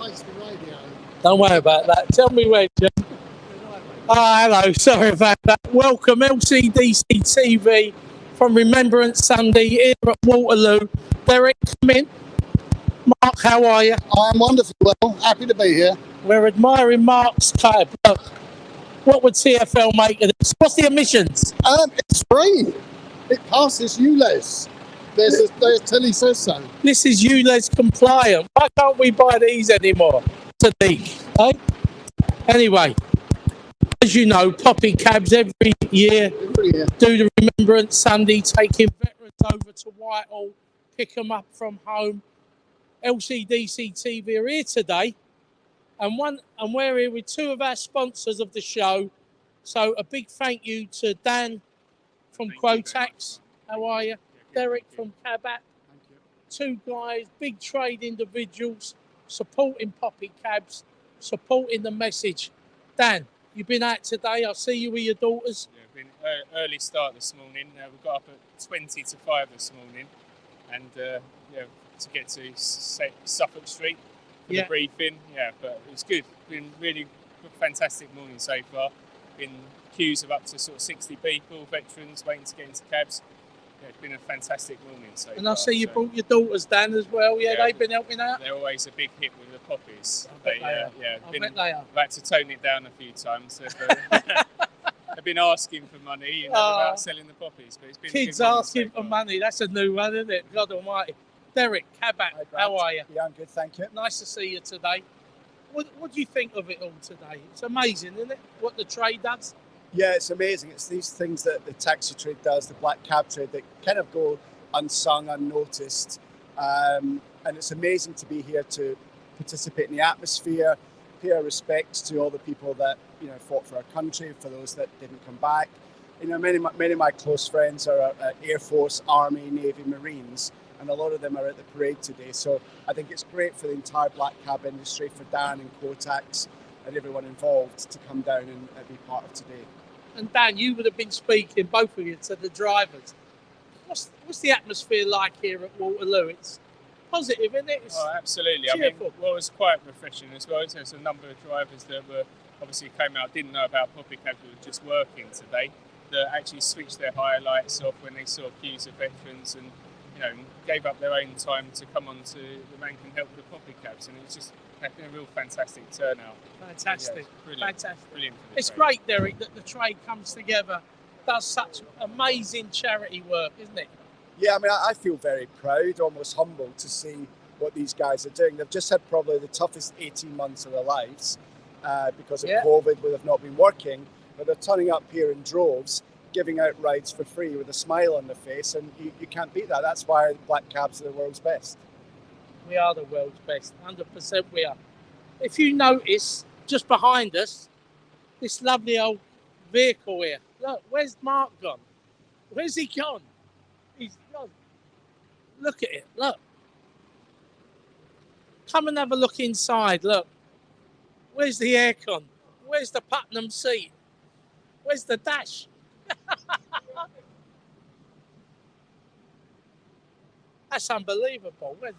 face the radio. Don't worry about that. Tell me when, Jim. Oh, hello. Sorry about that. Welcome, LCDC TV from Remembrance Sunday here at Waterloo. Derek, come in. Mark, how are you? I'm wonderful. Well, happy to be here. We're admiring Mark's cab. Look, what would TfL make of this? What's the emissions? It's free. It passes ULEZ. There's Tilly says so. This is ULEZ compliant. Why can't we buy these anymore? Sadiq, eh? Anyway, as you know, Poppy Cabs every year do the Remembrance Sunday, taking veterans over to Whitehall, pick them up from home. LCDC TV are here today, and we're here with two of our sponsors of the show. So a big thank you to Dan from Quotax. How are you? Derek from Cabat. Two guys, big trade individuals, supporting Poppy Cabs, supporting the message. Dan, you've been out today. I see you with your daughters. Yeah, been early start this morning. We got up at 20 to 5 this morning, and to get to Suffolk Street for the briefing. Yeah, but it was good. Been really fantastic morning so far. Been queues of up to sort of 60 people, veterans waiting to get into cabs. Yeah, it's been a fantastic morning so far. And I see you brought your daughters, Dan, as well. Yeah, they've been helping out. They're always a big hit with the poppies. I bet they are. I've had to tone it down a few times. They've been asking for money, about selling the poppies. But it's been kids asking for money. That's a new one, isn't it? God almighty. Derek, Cabat, how are you? Yeah, I'm good, thank you. Nice to see you today. What do you think of it all today? It's amazing, isn't it? What the trade does. Yeah, it's amazing. It's these things that the taxi trade does, the black cab trade, that kind of go unsung, unnoticed. And it's amazing to be here to participate in the atmosphere, pay our respects to all the people that fought for our country, for those that didn't come back. Many of my close friends are Air Force, Army, Navy, Marines, and a lot of them are at the parade today. So I think it's great for the entire black cab industry, for Dan and Quotax and everyone involved to come down and be part of today. And Dan, you would have been speaking, both of you, to the drivers. What's the atmosphere like here at Waterloo? It's positive, isn't it? Absolutely. Cheerful. I mean, it was quite refreshing as well. There's a number of drivers that were obviously came out, didn't know about Poppy Cabs, who were just working today, that actually switched their highlights off when they saw queues of veterans and gave up their own time to come on to the Man Can Help the Poppy Cabs, and it's just a real fantastic turnout. Fantastic, yeah, brilliant. Fantastic. Brilliant. It's great, Derek, that the trade comes together, does such amazing charity work, isn't it? Yeah, I mean, I feel very proud, almost humbled to see what these guys are doing. They've just had probably the toughest 18 months of their lives because of COVID, where they've not been working, but they're turning up here in droves, giving out rides for free with a smile on their face, and you can't beat that. That's why black cabs are the world's best. We are the world's best, 100% we are. If you notice, just behind us, this lovely old vehicle here. Look, where's Mark gone? Where's he gone? He's gone. Look at it, look. Come and have a look inside, look. Where's the aircon? Where's the Putnam seat? Where's the dash? That's unbelievable, isn't it?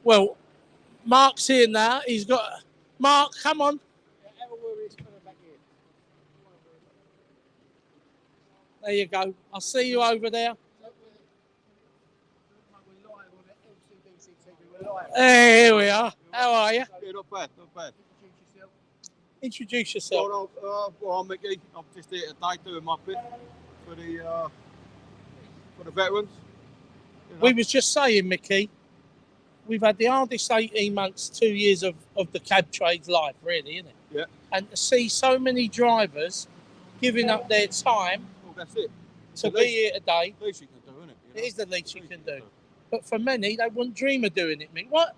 Well, Mark's here now. He's got... Mark, come on. There you go. I'll see you over there. Hey, here we are. How are you? Yeah, not bad, not bad. Introduce yourself. Well, I'm Mickey. I'm just here today doing my bit for the veterans. We was just saying, Mickey, we've had the hardest 18 months, 2 years of the cab trade's life, really, isn't it? Yeah. And to see so many drivers giving up their time that's it. to be here today. The least you can do, isn't it? It is the least you can do. But for many, they wouldn't dream of doing it, Mick. What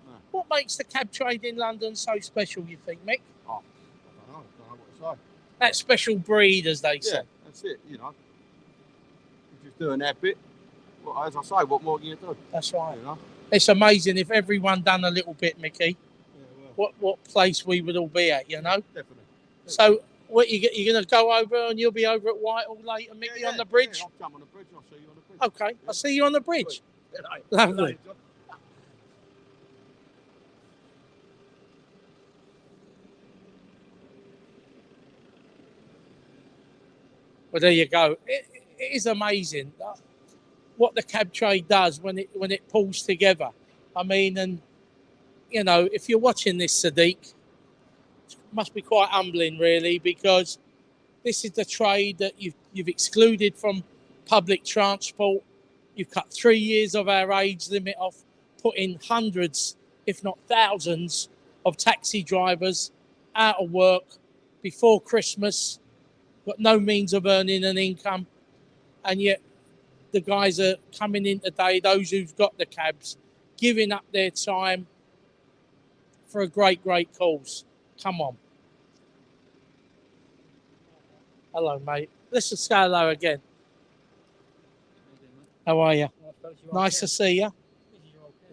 makes the cab trade in London so special, you think, Mick? Oh, I don't know what to say. That special breed, as they say. Yeah, that's it, You're just doing that bit. Well, as I say, what more can you do? That's right. It's amazing if everyone done a little bit, Mickey. Yeah, well. What place we would all be at, Definitely. So, what you're going to go over, and you'll be over at Whitehall later, Mickey, on the bridge? Yeah, I'll come on the bridge. I'll see you on the bridge. Okay, I'll see you on the bridge. Lovely. Well, there you go. It is amazing what the cab trade does when it pulls together. I mean, and you know, if you're watching this, Sadiq, it must be quite humbling, really, because this is the trade that you've excluded from public transport. You've cut 3 years of our age limit off, put in hundreds, if not thousands, of taxi drivers out of work before Christmas, got no means of earning an income, and yet the guys are coming in today, those who've got the cabs, giving up their time for a great, great cause. Come on. Hello, mate. Let's just say hello again. How are you? Nice to see you.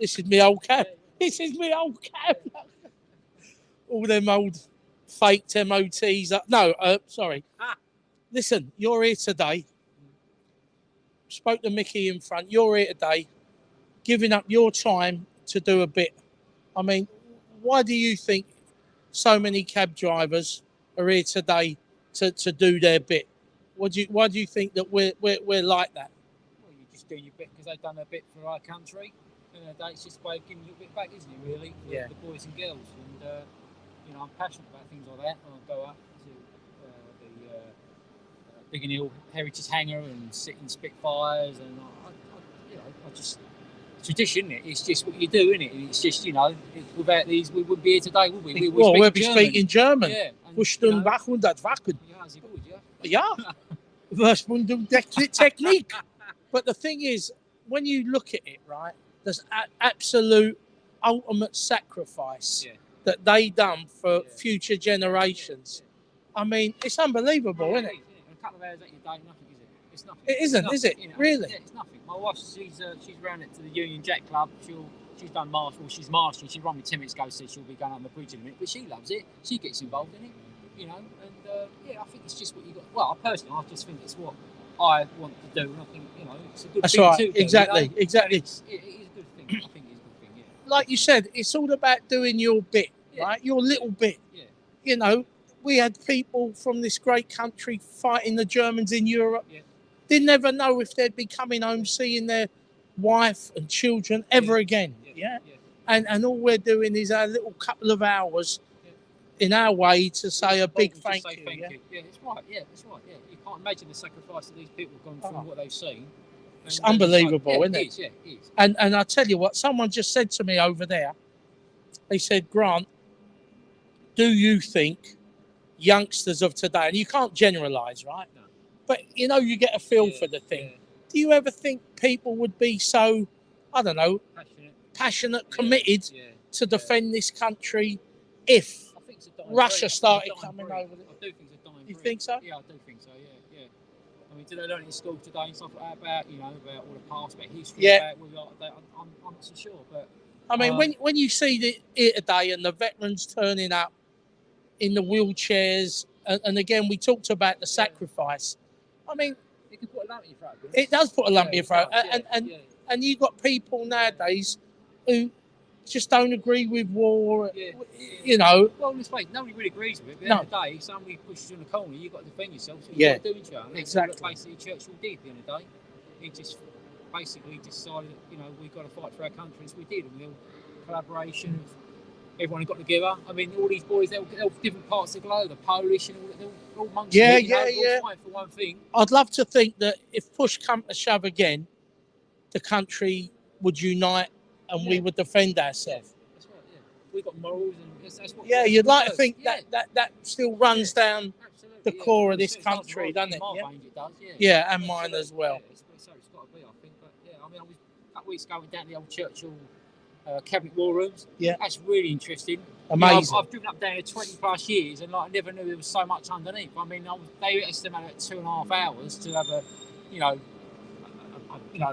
This is me old cab. This is me old cab. All them old faked MOTs. Sorry. Listen, you're here today. Spoke to Mickey in front. You're here today, giving up your time to do a bit. I mean, why do you think so many cab drivers are here today to do their bit? Why do you think that we're like that? Well, you just do your bit because they've done a bit for our country. And it's just a way of giving you a bit back, isn't it, really? For Yeah. the boys and girls. And, you know, I'm passionate about things like that. I'll go up to the Biggin Hill Heritage Hangar and sit in Spitfires. And, I just... tradition, isn't it? It's just what you do, isn't it? It's just, you know, without these, we wouldn't be here today, would we? We'll be speaking German. Yeah. Wussten Bach und Wacken. Ja, sie gut, ja. Yeah. Versprung technique. But the thing is, when you look at it, right, there's absolute ultimate sacrifice that they done for future generations. I mean, it's unbelievable, isn't it? A couple of hours at your day, nothing, is it? It's nothing. It isn't, nothing, is it? You know, Really? Yeah, it's nothing. My wife, she's round it to the Union Jack Club. She's done marshal. She's marshalling. She rang me 10 minutes ago. Said she'll be going on the bridge in a minute, but she loves it. She gets involved in it, you know. And I think it's just what you got. Well, personally, I just think it's what I want to do, and I think, you know, it's a good That's thing right. too. Exactly. You know? Exactly. It is a good thing. I think it's a good thing. Yeah. Like you said, it's all about doing your bit, right? Your little bit. Yeah. You know, we had people from this great country fighting the Germans in Europe. Yeah. They never know if they'd be coming home seeing their wife and children ever again. Yeah. And all we're doing is our little couple of hours in our way to say a big thank you. Yeah, it's right. Yeah, it's right. Yeah, you can't imagine the sacrifice that these people have gone through and what they've seen. It's unbelievable, isn't it? It is, yeah, it is. And I tell you what, someone just said to me over there, they said, Grant, do you think youngsters of today, and you can't generalise, right? No. But, you know, you get a feel for the thing. Yeah. Do you ever think people would be so, I don't know, passionate, committed to defend this country if I think it's a dying Russia breed. started It's a dying coming breed. over? I do think it's a dying You breed. think so? Yeah, I do think so. Yeah. I mean, do they learn it in school today and stuff like that about, you know, about all the past, about history? Yeah. I'm not so sure, but I mean, when you see it today and the veterans turning up in the wheelchairs, and again, we talked about the sacrifice. I mean, it can put a lump in your throat. it does put a lump in your throat. Yeah. And you've got people nowadays who just don't agree with war, you know. Well, let's face it, nobody really agrees with it. But at the end of the day, if somebody pushes you in the corner, you've got to defend yourself. So you've got to do it, and that's what basically Churchill did at the end of the day. He just basically decided that, you know, we've got to fight for our country, as we did. And the collaboration of everyone who got together. I mean, all these boys, they're different parts of the globe, the Polish and all, they're all monks. Yeah. All fighting for one thing. I'd love to think that if push come to shove again, the country would unite and we would defend ourselves. That's right, yeah. We've got morals and that's what. Yeah, you'd like to think that still runs down the core of this country, doesn't it? It does, yeah, and mine as well. Yeah, it's got to be, I think. But yeah, I mean, I was a couple of weeks ago, went down to the old Churchill cabinet war rooms. Yeah, that's really interesting. Amazing. You know, I've driven up there 20 plus years, and like I never knew there was so much underneath. I mean, they estimated 2.5 hours to have a, you know,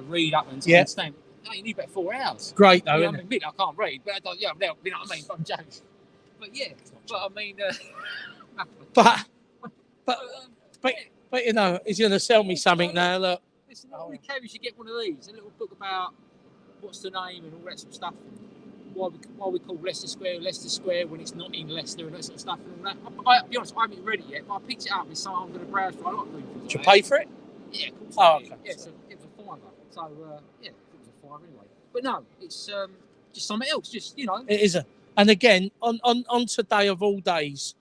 read up and understand. No, you need about 4 hours. Great though, I isn't mean, admit I can't read, but you know what I mean. I'm joking. But yeah, but I mean, but you know, he's going to sell me something now. Look, listen, all the cabbies should get one of these. A little book about what's the name and all that sort of stuff. Why we call Leicester Square when it's not in Leicester and that sort of stuff and all that. I'll be honest, I haven't read it yet, but I picked it up with something I'm going to browse for. I like reading things. Did you pay for it? Yeah, of course. Oh, okay. Yeah, so it was a £5. So yeah, it was a £5 anyway. But no, it's just something else. Just you know. It is and again, on today of all days,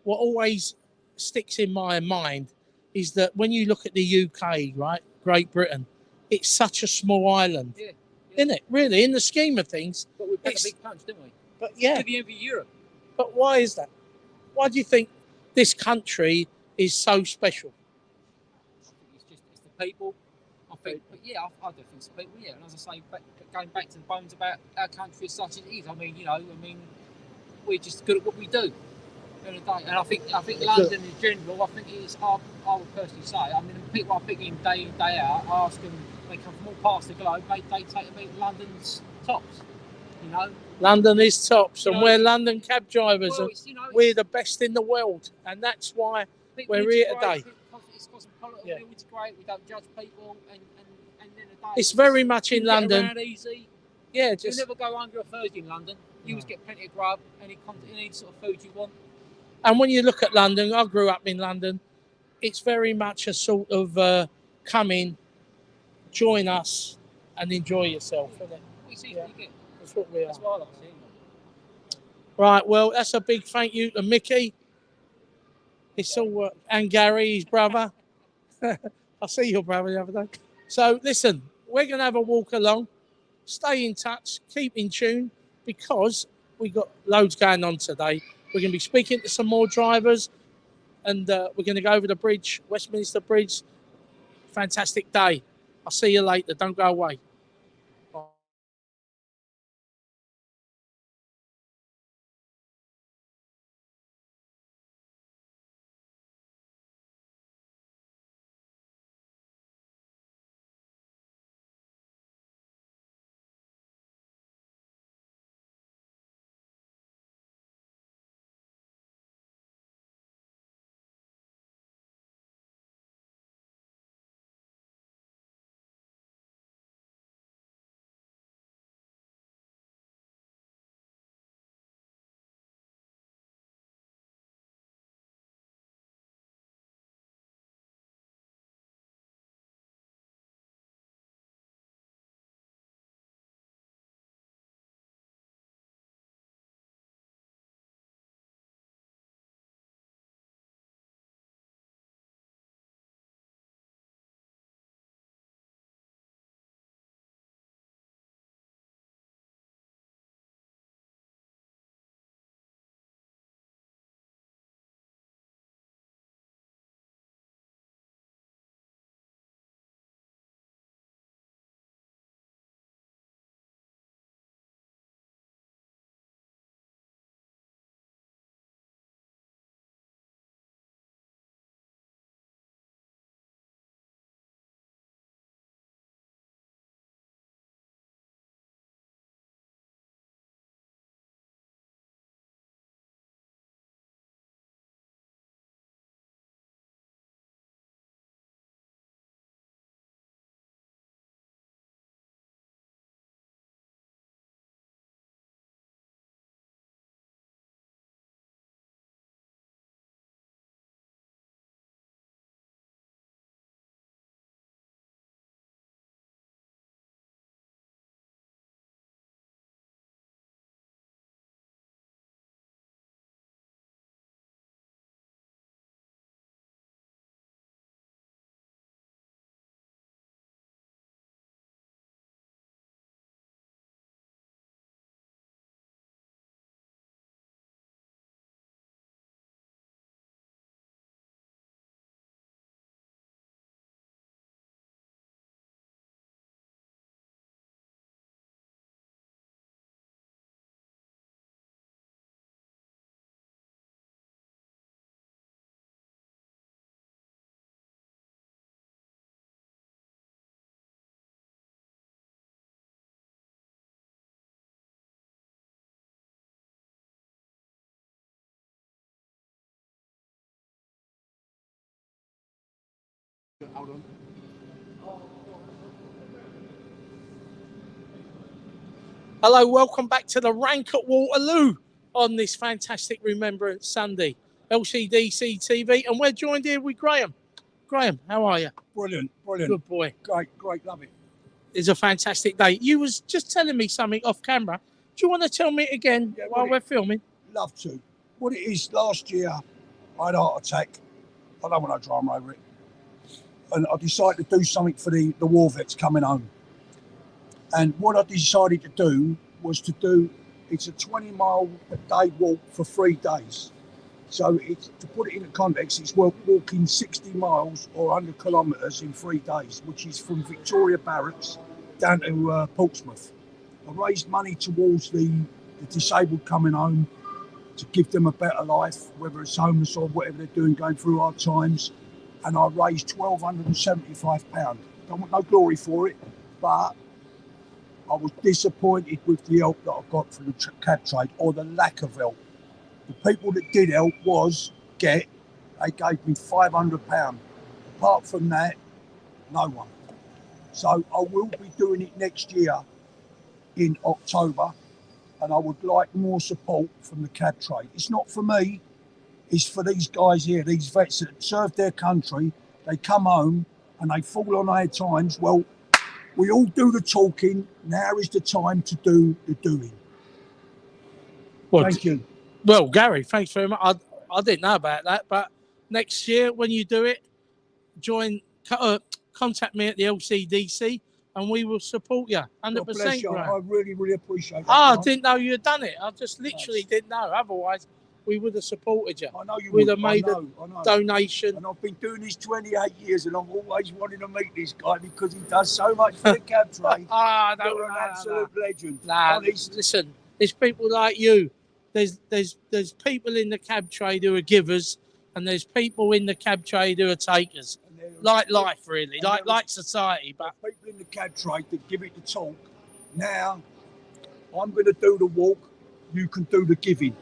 what always sticks in my mind is that when you look at the UK, right, Great Britain, it's such a small island, isn't it? Really, in the scheme of things. But we packed a big punch, didn't we? But yeah. We're the envy of Europe. But why is that? Why do you think this country is so special? I think it's the people. I think, but yeah, I do think it's the people. Yeah, and as I say, going back to the bones about our country as such as it is. I mean, we're just good at what we do. And I think London in general, I think it's. I would personally say. I mean, the people I pick in day out, I ask them. They come from all parts of the globe. They take me London's tops. You know. London is tops, and we're London cab drivers, well, and we're the best in the world, and that's why we're here today. It's cosmopolitan. We integrate. We don't judge people, and then the day. It's very much in London. Get around easy. Yeah, you never go hungry or thirsty in London. You always get plenty of grub, and any sort of food you want. And when you look at London, I grew up in London. It's very much a sort of come in, join us, and enjoy yourself, isn't it? That's what we are. That's what I like seeing. Right, well, that's a big thank you to Mickey. It's all and Gary, his brother. I see your brother the other day. So listen, we're going to have a walk along. Stay in touch, keep in tune, because we've got loads going on today. We're going to be speaking to some more drivers, and we're going to go over the bridge, Westminster Bridge. Fantastic day. I'll see you later. Don't go away. Hold on. Hello, welcome back to the rank at Waterloo on this fantastic Remembrance Sunday. LCDC TV, and we're joined here with Graham. Graham, how are you? Brilliant, brilliant. Good boy. Great, love it. It's a fantastic day. You was just telling me something off camera. Do you want to tell me it again while we're filming? Love to. What it is, last year I had a heart attack. I don't want to drama over it. And I decided to do something for the war vets coming home. And what I decided to do was it's a 20-mile-a-day walk for 3 days. So it's, to put it into context, it's walking 60 miles or 100 kilometres in 3 days, which is from Victoria Barracks down to Portsmouth. I raised money towards the disabled coming home to give them a better life, whether it's homeless or whatever they're doing, going through hard times. And I raised £1,275. Don't want no glory for it, but I was disappointed with the help that I got from the cab trade, or the lack of help. The people that did help they gave me £500. Apart from that, no one. So I will be doing it next year in October, and I would like more support from the cab trade. It's not for me, it's for these guys here, these vets that served their country. They come home and they fall on hard times. Well, we all do the talking. Now is the time to do the doing. Well, thank you. Well, Gary, thanks very much. I didn't know about that, but next year when you do it, contact me at the LCDC and we will support you 100%. Bless you. I really, really appreciate that. I didn't know you had done it. I just literally didn't know. Otherwise, we would have supported you. I know you would would have made a donation. And I've been doing this 28 years, and I've always wanted to meet this guy because he does so much for the cab trade. You're an absolute legend. Listen, there's people like you. There's people in the cab trade who are givers, and there's people in the cab trade who are takers. Like life, really, like society. But people in the cab trade that give it the talk. Now, I'm going to do the walk. You can do the giving.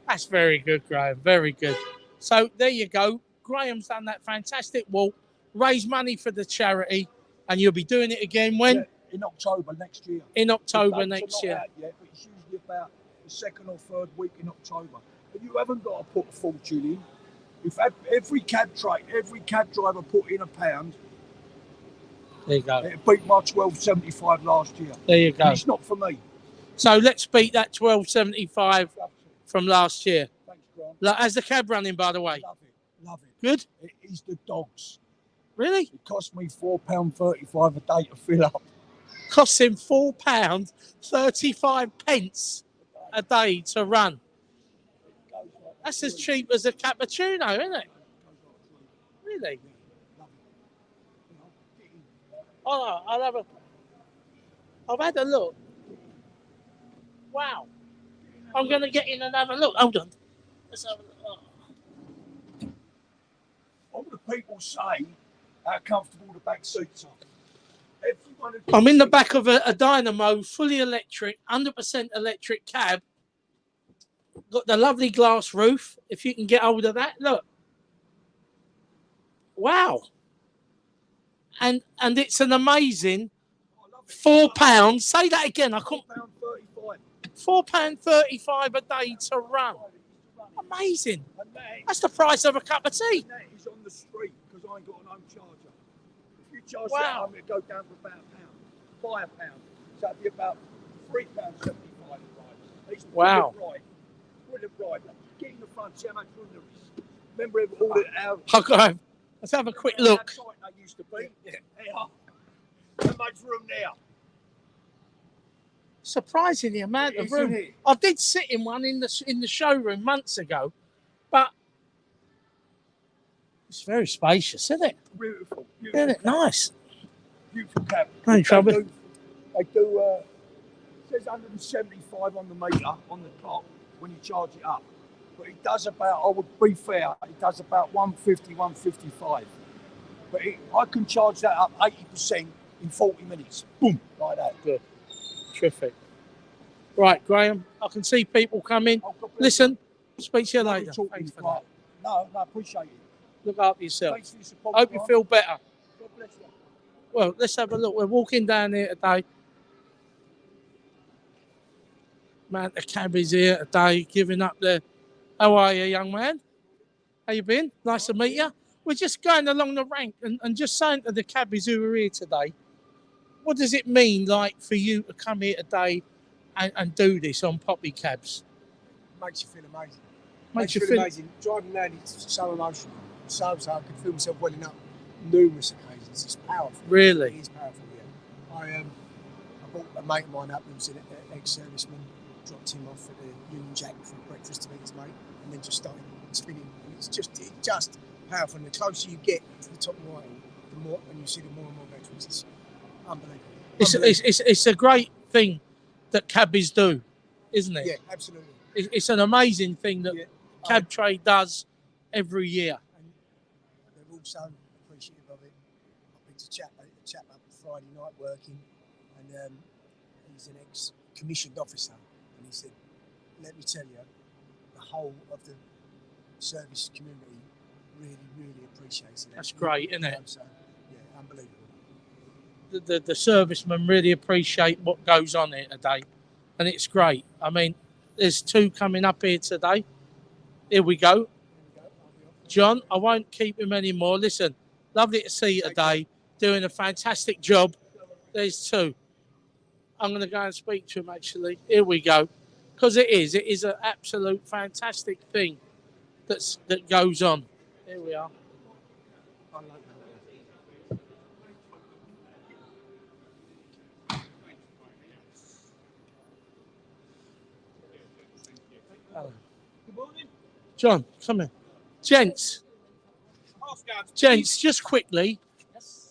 That's very good, Graham. Very good. So there you go. Graham's done that fantastic walk, raise money for the charity, and you'll be doing it again when? Yeah, in October next year. In October next year. Yet, but it's usually about the second or third week in October. But you haven't got to put a fortune in. If every cab driver put in £1, there you go. It beat my £12.75 last year. There you go. And it's not for me. So let's beat that £12.75 from last year. Thanks, Grant. How's the cab running, by the way? Love it. Good? It is the dogs. Really? It cost me £4.35 a day to fill up. Costs him £4.35 a day to run. That's as cheap as a cappuccino, isn't it? Really? Oh, I've had a look. Wow. I'm going to get in and have a look. Hold on. Let's have a look. Oh. All the people say how comfortable the back seats are. I'm in the back of a Dynamo, fully electric, 100% electric cab. Got the lovely glass roof, if you can get hold of that. Look. Wow. And it's an amazing £4. Say that again. I can't. £4.35 a day to run. Amazing. That's the price of a cup of tea. That is on the street because I ain't got an home charger. If you charge Wow. that home, it'd go down to about £1, £5. So it'd be about £3.75. Wow. Brilliant ride. Get in the front, see how much room there is. Remember all the let's have a quick look. Outside they used to be. Yeah. How much room there? Surprising the amount of room. I did sit in one in the showroom months ago, but it's very spacious, isn't it? Beautiful. Isn't it nice? Beautiful cab. No trouble. They do it says 175 on the meter on the clock when you charge it up. But it does about, I would be fair, it does about 150, 155. But I can charge that up 80% in 40 minutes. Boom, like that. Good. Terrific. Right, Graham, I can see people coming. Listen, speak to you later. Thanks for that. No, appreciate it. Look after yourself. Thanks for your support. Hope you feel better. God bless you. Well, let's have a look. We're walking down here today amount of cabbies here today giving up their... How are you, young man? How you been? Nice to meet you. We're just going along the rank and just saying to the cabbies who are here today, what does it mean like for you to come here today and do this on Poppy Cabs? Makes you feel amazing. Makes you feel amazing. Driving around is so emotional. So I can feel myself welling up numerous occasions. It's powerful. Really? It is powerful, yeah. I brought a mate of mine up who was an ex-serviceman, dropped him off at the Union Jack for breakfast to meet his mate, and then just started spinning. And it's just powerful. And the closer you get to the top right, the more, and you see the more and more veterans, it's unbelievable. It's a great thing that cabbies do, isn't it? Yeah, absolutely. It's an amazing thing that cab trade does every year. And they're also appreciative of it. I picked a chap up Friday night working, and he's an ex-commissioned officer, and he said, "Let me tell you, the whole of the service community really, really appreciates it." That's great, isn't it? So, yeah, unbelievable. The servicemen really appreciate what goes on here today, and it's great. I mean, there's two coming up here today. Here we go. John, I won't keep him anymore. Listen, lovely to see you today, doing a fantastic job. There's two. I'm going to go and speak to him, actually. Here we go. Because it is an absolute fantastic thing that goes on. Here we are. Good morning. John, come here. Gents, just quickly,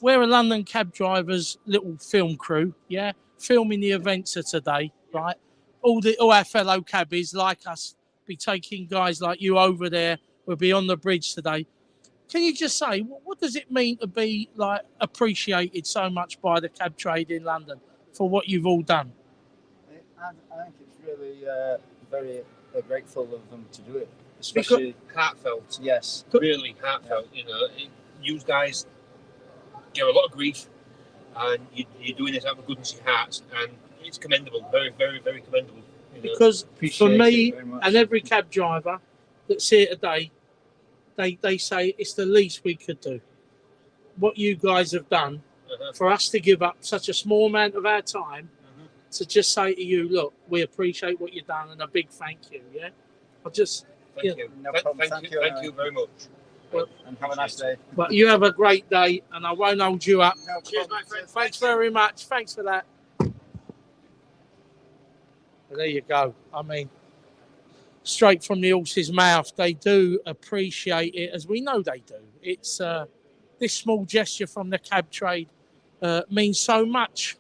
we're a London Cab Drivers little film crew, yeah? Filming the events of today, right? All our fellow cabbies like us be taking guys like you over there. We'll be on the bridge today. Can you just say, what does it mean to be like appreciated so much by the cab trade in London for what you've all done? I think it's really very grateful of them to do it, especially Heartfelt. yes. Really heartfelt. You know, you guys get a lot of grief, and you're doing it out of the goodness of your hearts, and it's commendable. Very, very, very commendable. You know? Because for me much. and every cab driver that's here today, they say it's the least we could do. What you guys have done for us to give up such a small amount of our time to just say to you, look, we appreciate what you've done, and a big thank you. Yeah, I just Thank you. No problem. Thank you very much. Well, And have a nice day. but you have a great day, and I won't hold you up. No Cheers, problem. my friend. Thanks very much. Thanks for that. Well, there you go. I mean, straight from the horse's mouth, they do appreciate it, as we know they do. It's this small gesture from the cab trade means so much,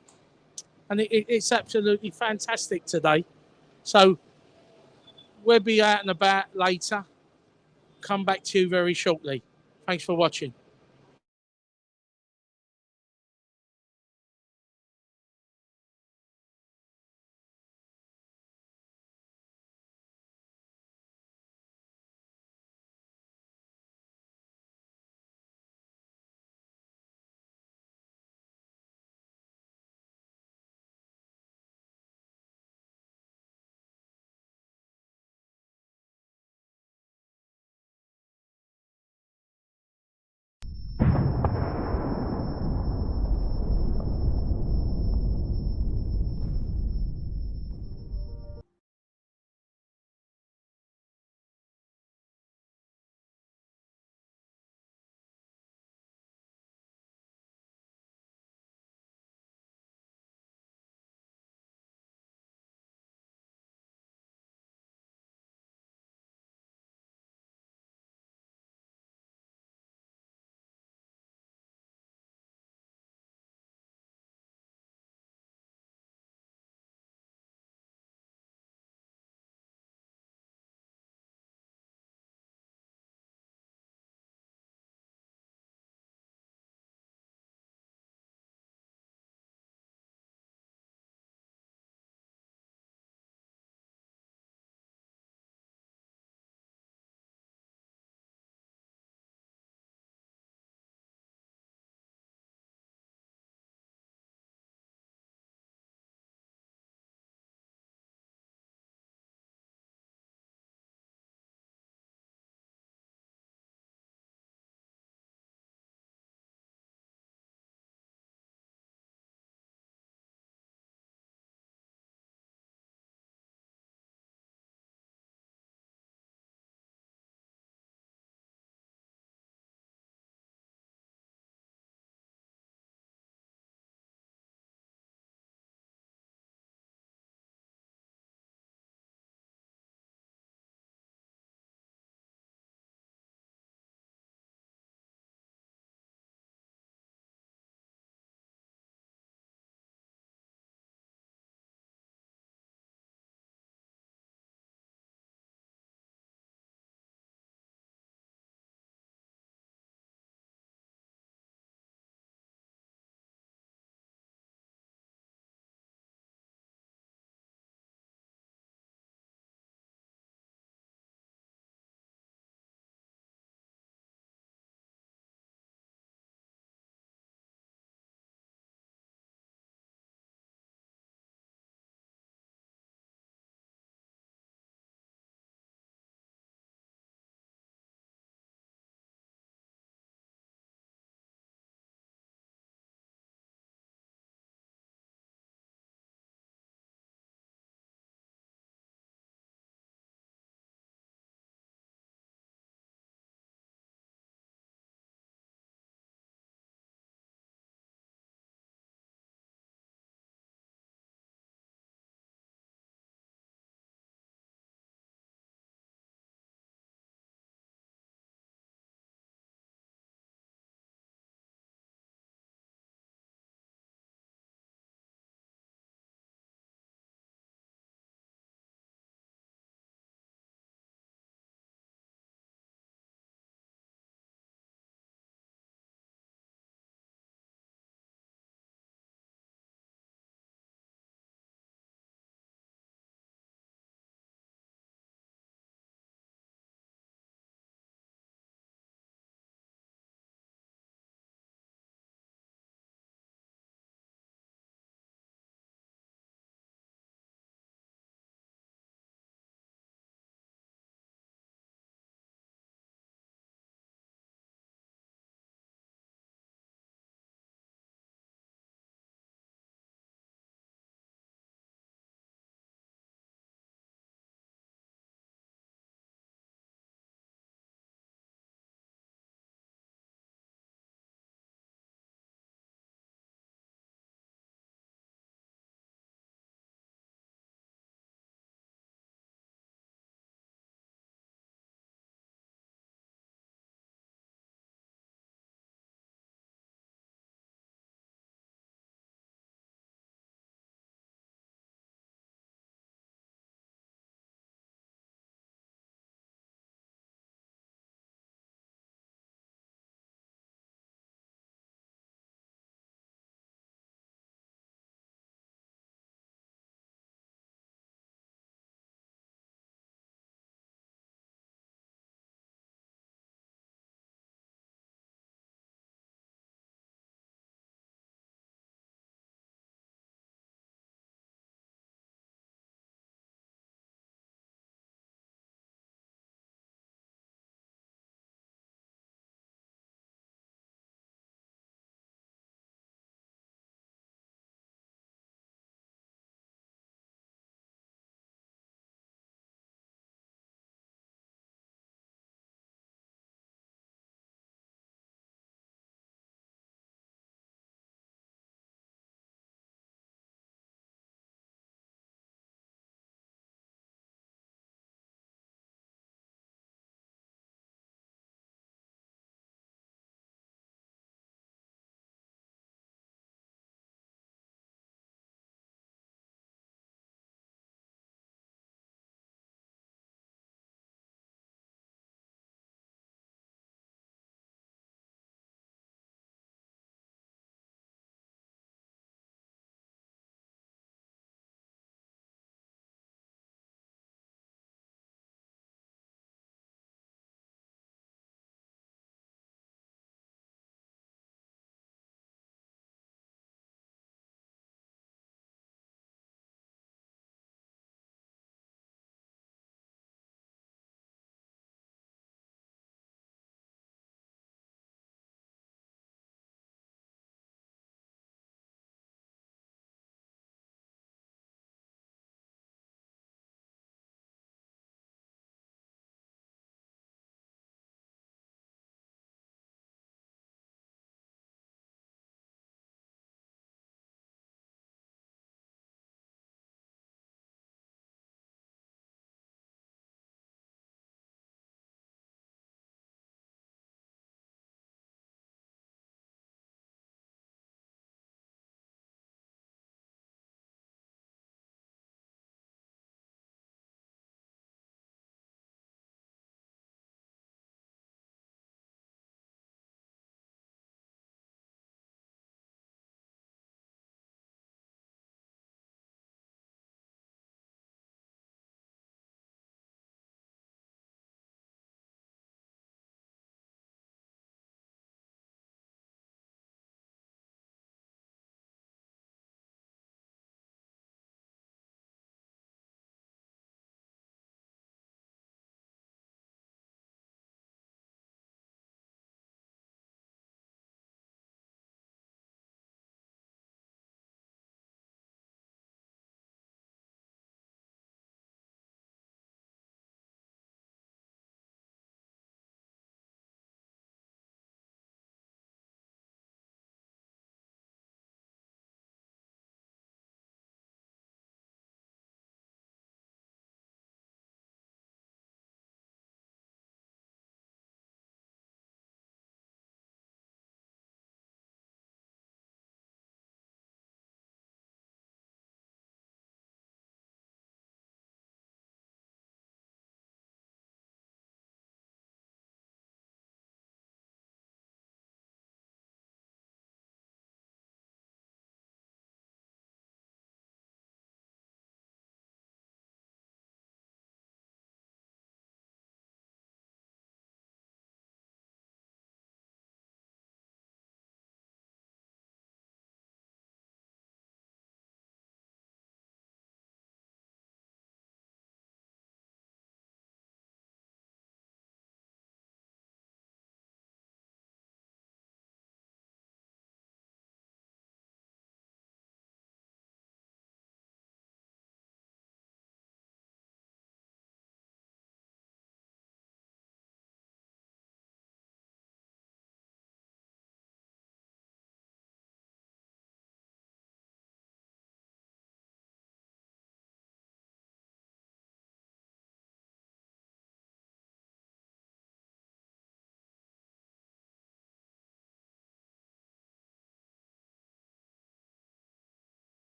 and it's absolutely fantastic today. So we'll be out and about later. Come back to you very shortly. Thanks for watching.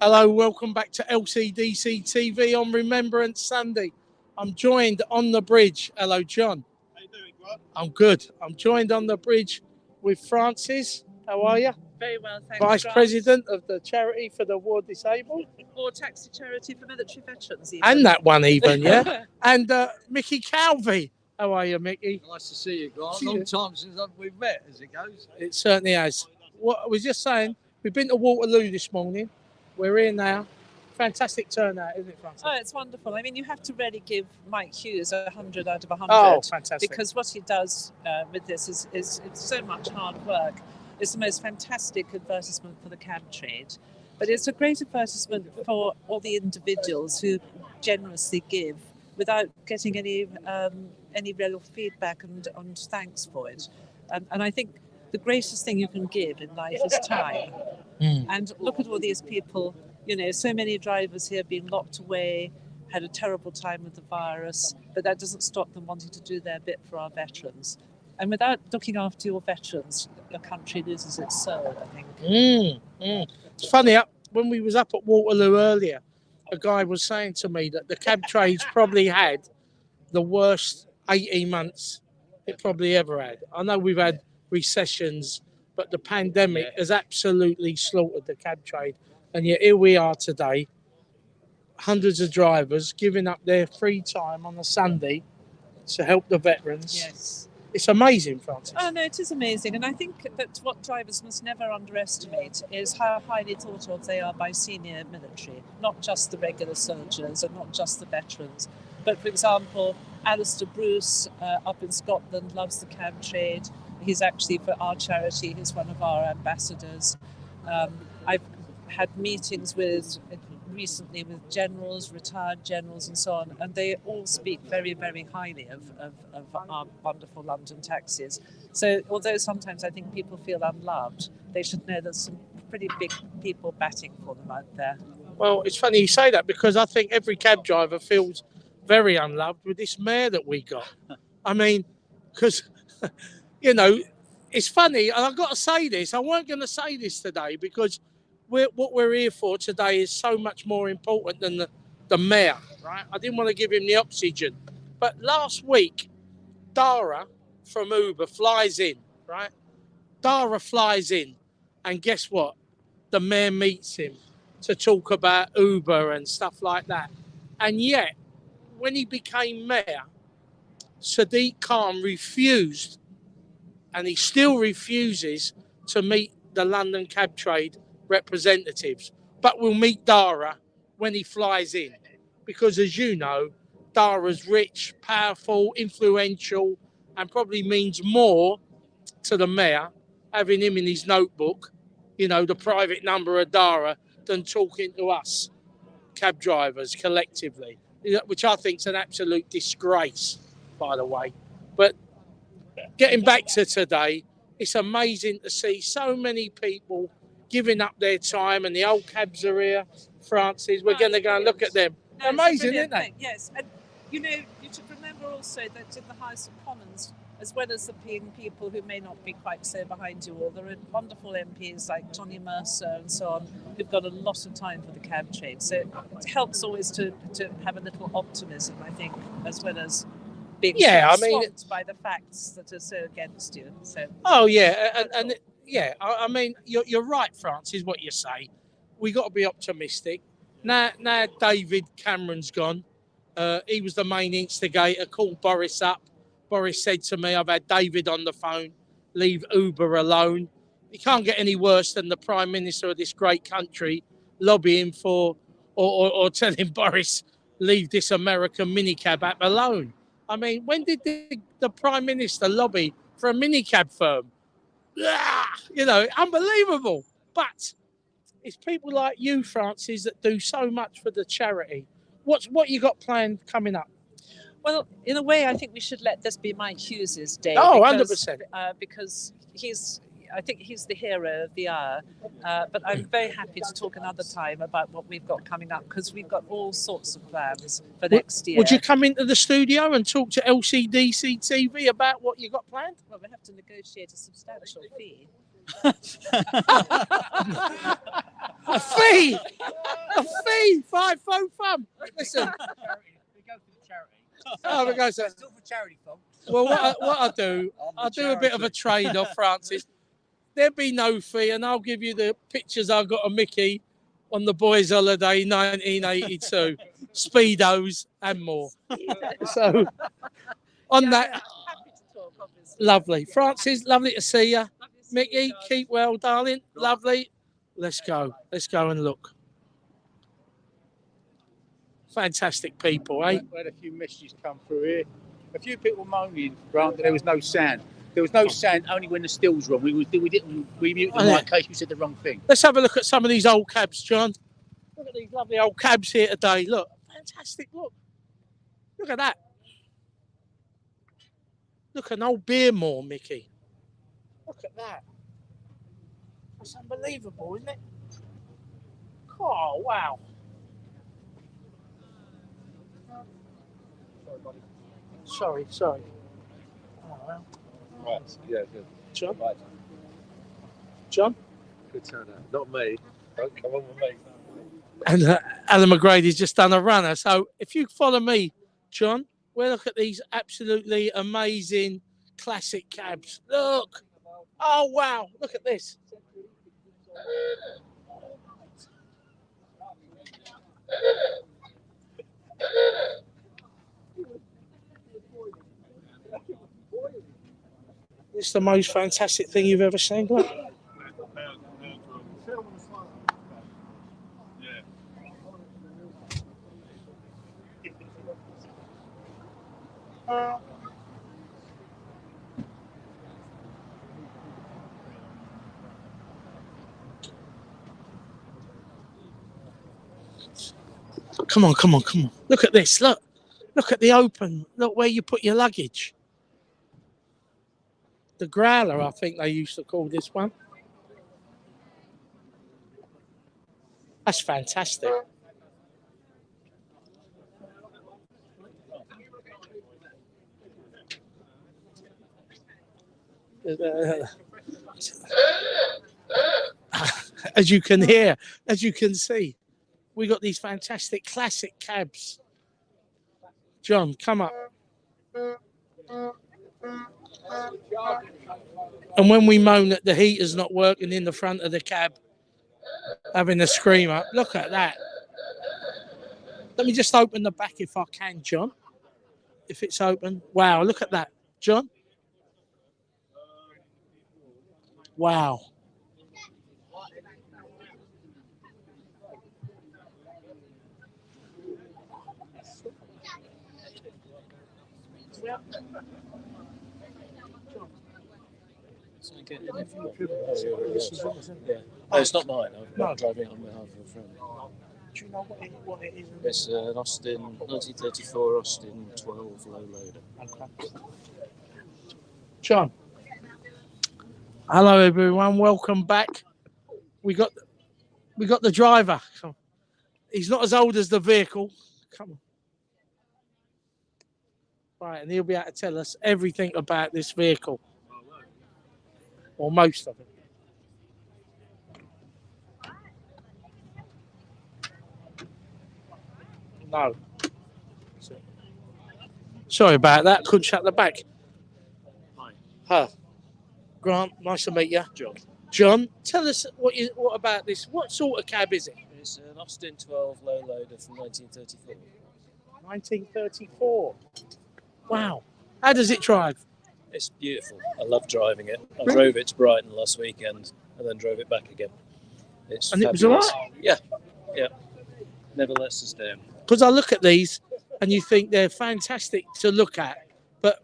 Hello, welcome back to LCDC TV on Remembrance Sunday. I'm joined on the bridge. Hello, John. How you doing, Grant? I'm good. I'm joined on the bridge with Francis. How are you? Very well, thanks. Vice Grant. President of the Charity for the War Disabled. Or taxi charity for military veterans, even. And that one even, yeah. And Mickey Calvey. How are you, Mickey? Nice to see you, Grant. See Long you. time since we've met, as it goes. It certainly has. What I was just saying, we've been to Waterloo this morning. We're here now. Fantastic turnout, isn't it, Francis? Oh, it's wonderful. I mean, you have to really give Mike Hughes 100 out of 100. Oh, fantastic. Because what he does with this is it's so much hard work. It's the most fantastic advertisement for the cab trade. But it's a great advertisement for all the individuals who generously give without getting any real feedback and thanks for it. And I think the greatest thing you can give in life is time. And look at all these people, you know, so many drivers here being locked away, had a terrible time with the virus, but that doesn't stop them wanting to do their bit for our veterans. And without looking after your veterans, your country loses its soul, I think. It's funny, when we was up at Waterloo earlier, a guy was saying to me that the cab trade's probably had the worst 18 months it probably ever had. I know we've had recessions, but the pandemic has absolutely slaughtered the cab trade. And yet here we are today, hundreds of drivers giving up their free time on a Sunday to help the veterans. Yes. It's amazing, Francis. Oh, no, it is amazing. And I think that what drivers must never underestimate is how highly thought of they are by senior military, not just the regular soldiers and not just the veterans. But, for example, Alistair Bruce up in Scotland loves the cab trade. He's actually for our charity. He's one of our ambassadors. I've had meetings recently with generals, retired generals and so on, and they all speak very, very highly of our wonderful London taxis. So although sometimes I think people feel unloved, they should know there's some pretty big people batting for them out there. Well, it's funny you say that because I think every cab driver feels very unloved with this mayor that we got. I mean, because, you know, it's funny, and I've got to say this, I weren't going to say this today because what we're here for today is so much more important than the mayor, right? I didn't want to give him the oxygen. But last week, Dara from Uber flies in, right? Dara flies in, and guess what? The mayor meets him to talk about Uber and stuff like that. And yet, when he became mayor, Sadiq Khan refused, and he still refuses to meet the London cab trade representatives, but we'll meet Dara when he flies in, because as you know, Dara's rich, powerful, influential, and probably means more to the mayor having him in his notebook, you know, the private number of Dara, than talking to us cab drivers collectively, which I think is an absolute disgrace, by the way. But getting back to today, it's amazing to see so many people giving up their time, and the old cabs are here. Francis, we're going to go and look at them. No, Amazing, isn't they? Yes, and you know, you should remember also that in the House of Commons, as well as the people who may not be quite so behind you all, there are wonderful MPs like Tony Mercer and so on, who've got a lot of time for the cab trade. So it helps always to have a little optimism, I think, as well as being swamped by the facts that are so against you. So. Oh yeah, and yeah, I mean, you're right, Francis, what you say. We got to be optimistic. Now David Cameron's gone. He was the main instigator, called Boris up. Boris said to me, I've had David on the phone, leave Uber alone. You can't get any worse than the Prime Minister of this great country lobbying for, or telling Boris, leave this American minicab app alone. I mean, when did the Prime Minister lobby for a minicab firm? You know, unbelievable. But it's people like you, Francis, that do so much for the charity. What you got planned coming up? Well, in a way, I think we should let this be Mike Hughes's day. Oh, because, 100%. Because I think he's the hero of the hour. But I'm very happy to talk another time about what we've got coming up, because we've got all sorts of plans for next year. Would you come into the studio and talk to LCDC TV about what you got planned? Well, we have to negotiate a substantial fee. A fee! A fee! 5 phone fun. Listen. Oh, we go, sir. It's all for charity, folks. Well, what I do, I'll do a bit of a trade-off, Francis. There'll be no fee, and I'll give you the pictures I got of Mickey on the boys' holiday 1982, Speedos and more. So, on that, lovely. Francis, lovely to see you. Mickey, keep well, darling. Lovely. Let's go. Let's go and look. Fantastic people, eh? We had a few messages come through here. A few people moaning, Grant, that there was no sound. There was no sound only when the still's wrong. We muted the mic in case we said the wrong thing. Let's have a look at some of these old cabs, John. Look at these lovely old cabs here today. Look, fantastic. Look at that. Look, an old Beermore, Mickey. Look at that. That's unbelievable, isn't it? Oh, wow. Sorry. Oh, well. Right, yeah, good. John? Right. John? Good turnout. Not me. Don't come on with me. And Alan McGrady's just done a runner. So if you follow me, John, we'll look at these absolutely amazing classic cabs. Look. Oh, wow. Look at this. It's the most fantastic thing you've ever seen. Look. Come on. Look at this. Look at the open. Look where you put your luggage. The growler, I think they used to call this one. That's fantastic. As you can hear, as you can see, we got these fantastic classic cabs. John, come up. And when we moan that the heater's not working in the front of the cab, having a screamer, look at that. Let me just open the back if I can, John. If it's open. Wow, look at that. John? Wow. No, it's not mine. I'm driving on behalf of a friend. Do you know what it is? It's an Austin, 1934 Austin 12 low loader. Okay. John. Hello, everyone. Welcome back. We got the driver. He's not as old as the vehicle. Come on. Right, and he'll be able to tell us everything about this vehicle. Or most of it. No. Sorry about that. Couldn't shut the back. Hi. Huh. Grant, nice to meet you. John. John, tell us what about this. What sort of cab is it? It's an Austin 12 low loader from 1934. 1934. Wow. How does it drive? It's beautiful. I love driving it. I drove it to Brighton last weekend and then drove it back again. It's and fabulous. It was all right? Yeah. Never lets us down. Because I look at these and you think they're fantastic to look at, but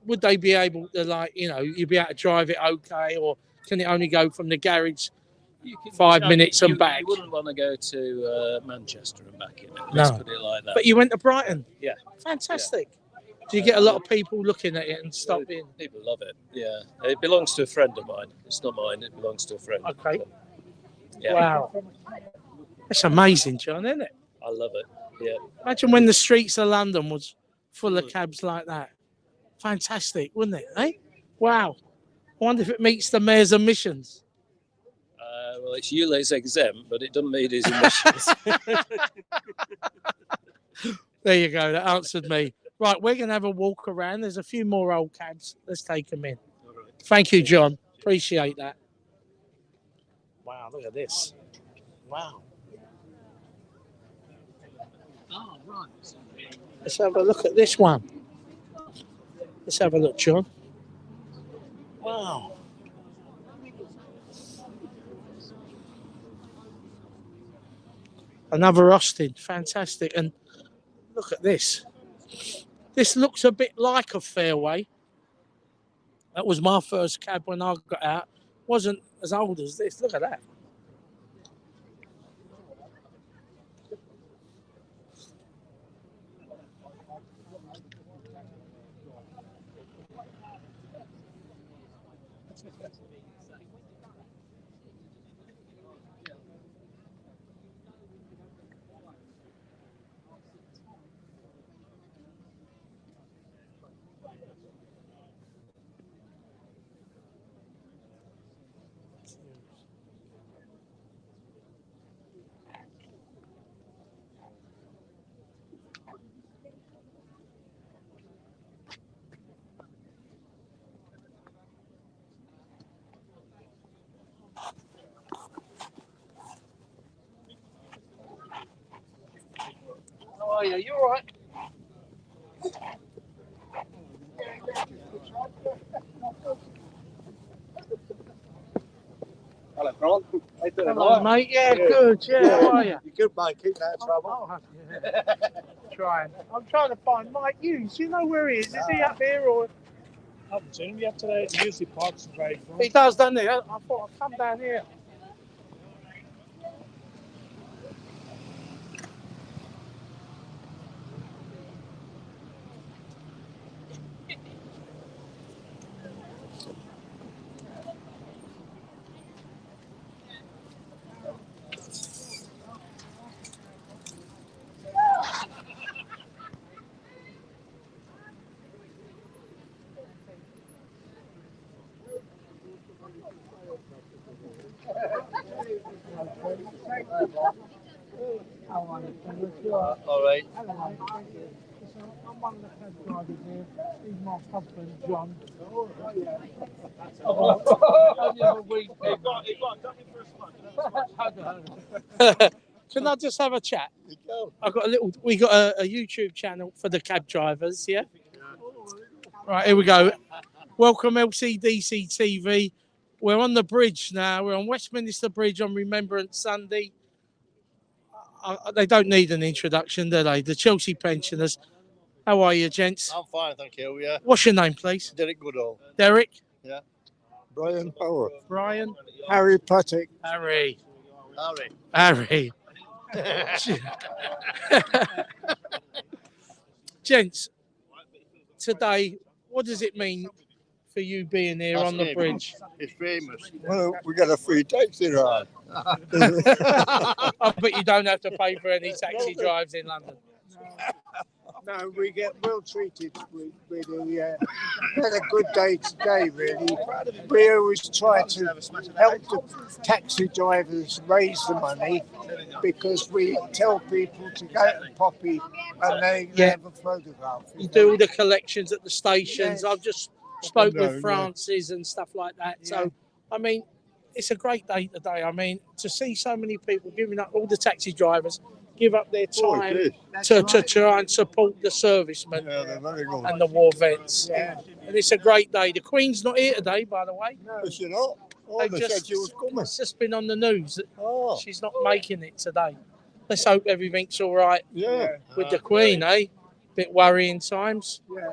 would they be able to, you'd be able to drive it okay, or can it only go from the garage 5 minutes and back? You wouldn't want to go to Manchester and back in it. No. Let's put it like that. But you went to Brighton? Yeah. Fantastic. Yeah. Do you get a lot of people looking at it and stopping? People love it, yeah. It belongs to a friend of mine. It's not mine, it belongs to a friend. Okay. But, yeah. Wow. That's amazing, John, isn't it? I love it, yeah. Imagine when the streets of London was full of cabs like that. Fantastic, wouldn't it, eh? Wow. I wonder if it meets the mayor's emissions. Well, Well, it's ULEZ exempt, but it doesn't meet his emissions. There you go. That answered me. Right, we're going to have a walk around. There's a few more old cabs. Let's take them in. Thank you, John. Appreciate that. Wow, look at this. Wow. Oh, right. Let's have a look at this one. Let's have a look, John. Wow. Another Austin. Fantastic. And look at this. This looks a bit like a Fairway. That was my first cab when I got out. Wasn't as old as this. Look at that. How are you? You all right? Hello, Grant. How you doing? Hello, All right? mate. Yeah, good. Yeah, how are you? You good, mate? Keep out of trouble. Oh, yeah. Trying. I'm trying to find Mike Hughes. Do you know where he is? Is he up here or? I haven't seen him yet today. He usually parks very front. He does, doesn't he? I thought I'd come down here. All right. I'm one of the cab drivers here. He's my husband, John. Can I just have a chat? We got a YouTube channel for the cab drivers, yeah? Right, here we go. Welcome LCDC TV. We're on the bridge now. We're on Westminster Bridge on Remembrance Sunday. They don't need an introduction, do they? The Chelsea pensioners. How are you, gents? I'm fine, thank you. Yeah. What's your name, please? Derek Goodall. Derek? Yeah. Brian Power. Brian? Harry Patrick. Harry. Harry. Harry. Gents, today, what does it mean for you being here on the bridge? It's famous. Well, we got a free taxi ride. I bet you don't have to pay for any taxi drives in London. No, we get well treated. We had a good day today, really. We always try to help the taxi drivers raise the money because we tell people to go to Poppy and they have a photograph. You do all the collections at the stations. Yes. I've just spoke with Francis and stuff like that. Yeah. So, I mean, it's a great day today. I mean, to see so many people giving up, all the taxi drivers give up their time to try and support the servicemen and the war vets. Yeah. And it's a great day. The Queen's not here today, by the way. No, she's not. Oh, they said she was coming. It's just been on the news that she's not making it today. Let's hope everything's all right with the Queen, eh? Bit worrying times. Yeah.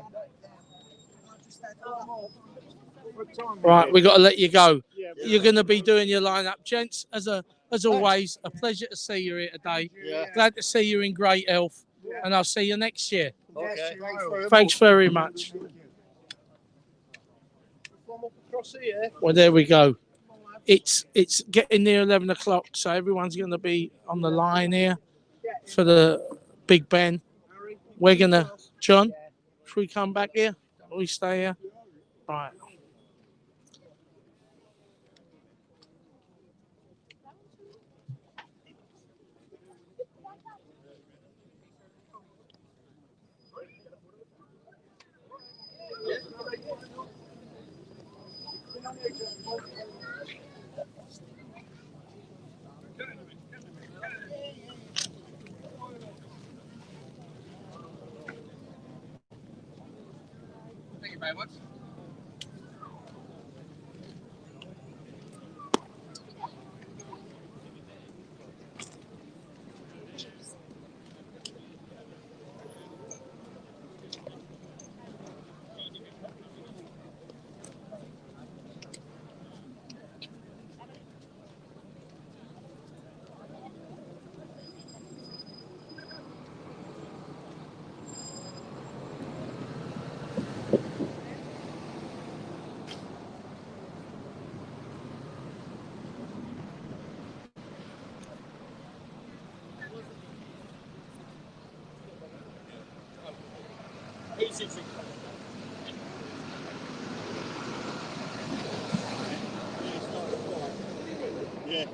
Right, we've got to let you go. You're going to be doing your line-up, gents. As always, a pleasure to see you here today. Glad to see you in great health, and I'll see you next year. Okay. Thanks very much. Well, there we go. It's getting near 11 o'clock, so everyone's going to be on the line here for the Big Ben. We're going to... John, should we come back here? Will we stay here? Right. Thank you very much. Yeah.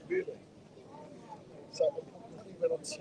Really? So, he went on to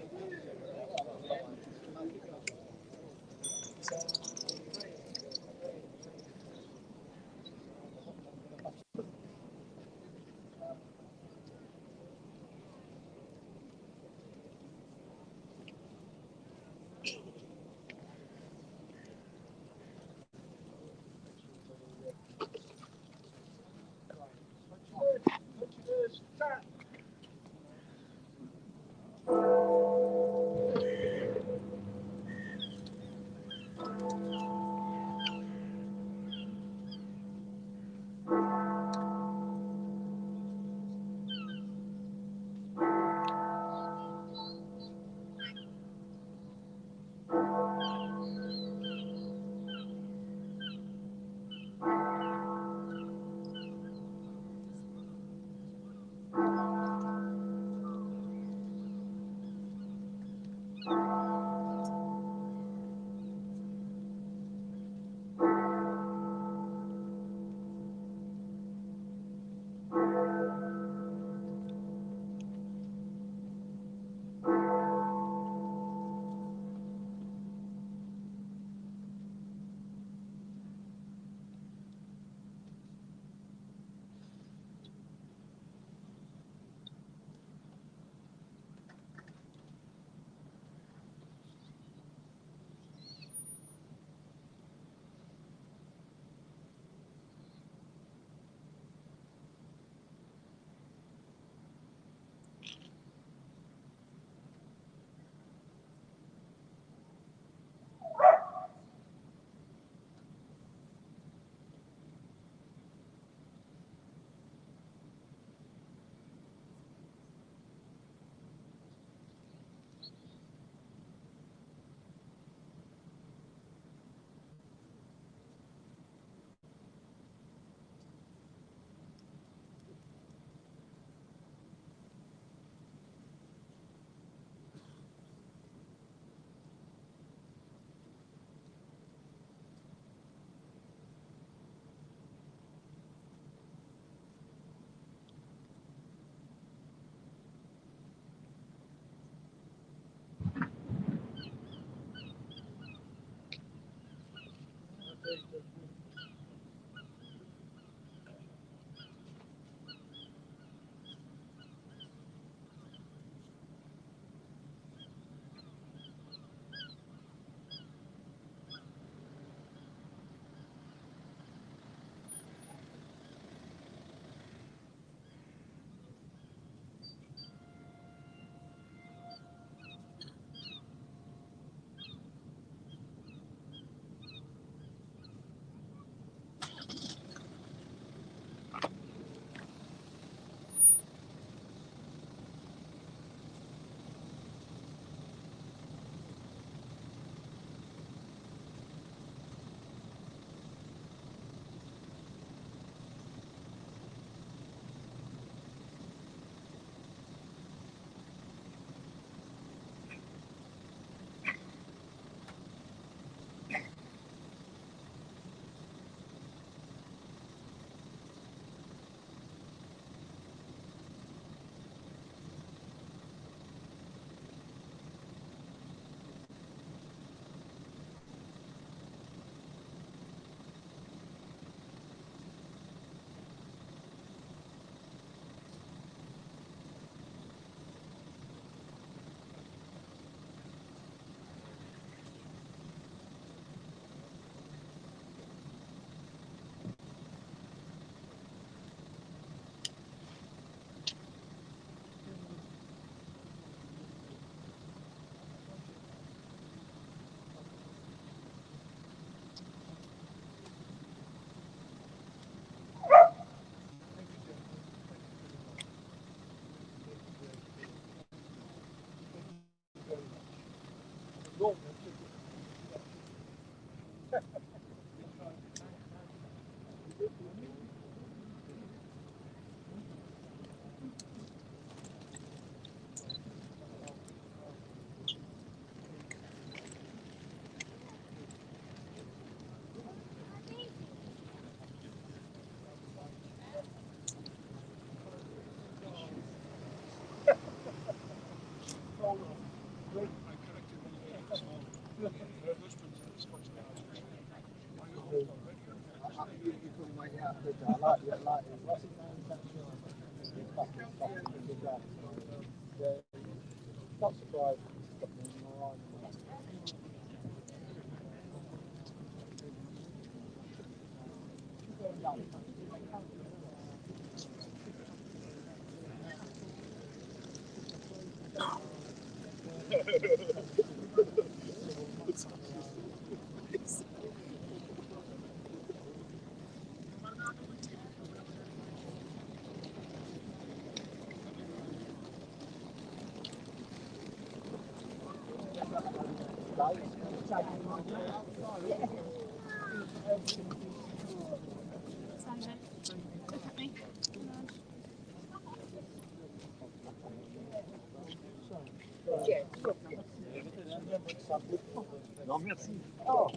Non, merci. Oh,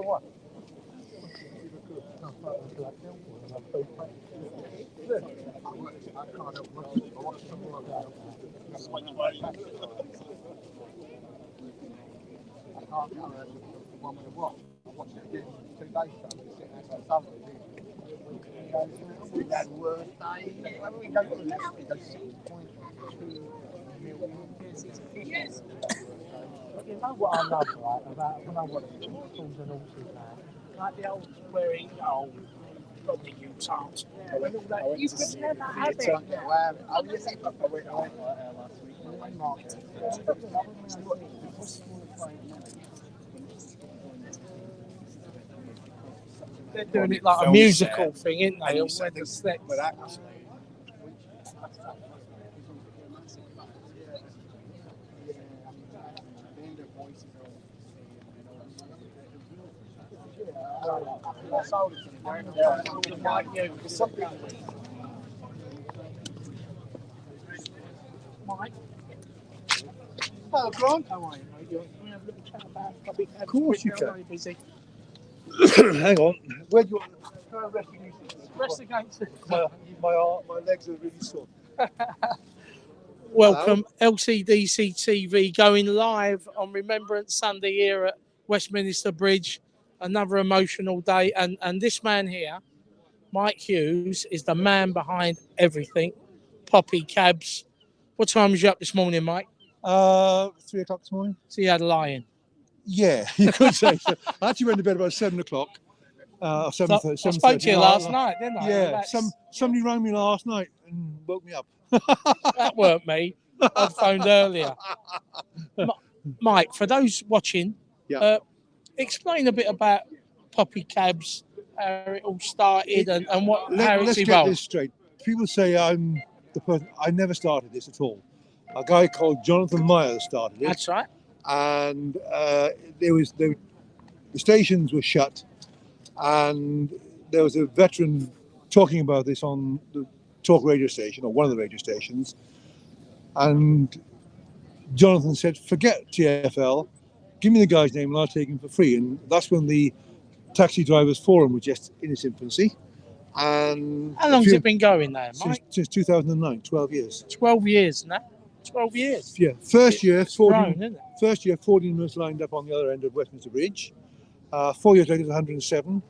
ouais. You know what I love, right, about when I watch Fools and Horses now? Like the old swearing, oh, probably you can't. And all that. You could never have it. I was I went last week. They're doing it like a musical thing, isn't they? All when the steps. Mike. Hello, Grant. How are you, mate? You want to have a little chat about public Of course you can. Are you busy? Hang on. Where do you want to rest against it? Rest against it. My legs are really sore. Welcome, LCDC TV, going live on Remembrance Sunday here at Westminster Bridge. Another emotional day. And this man here, Mike Hughes, is the man behind everything. Poppy Cabs. What time was you up this morning, Mike? 3 o'clock this morning. So you had a lie-in? Yeah, you could say so. I actually went to bed about 7 o'clock. 7:30. I spoke to you last night, didn't I? Yeah, somebody rang me last night and woke me up. That weren't me. I phoned earlier. Mike, for those watching, explain a bit about Poppy Cabs, how it all started and how it's Let's evolved. get this straight. People say I'm the person. I never started this at all. A guy called Jonathan Myers started it. That's right. And the stations were shut, and there was a veteran talking about this on the talk radio station, or one of the radio stations, and Jonathan said, forget TFL, give me the guy's name and I'll take him for free. And that's when the Taxi Drivers Forum was just in its infancy. And how long's it been going now, Mike? Since 2009, 12 years. 12 years now? 12 years? Yeah, first year, 14 minutes lined up on the other end of Westminster Bridge. 4 years later, it was 107.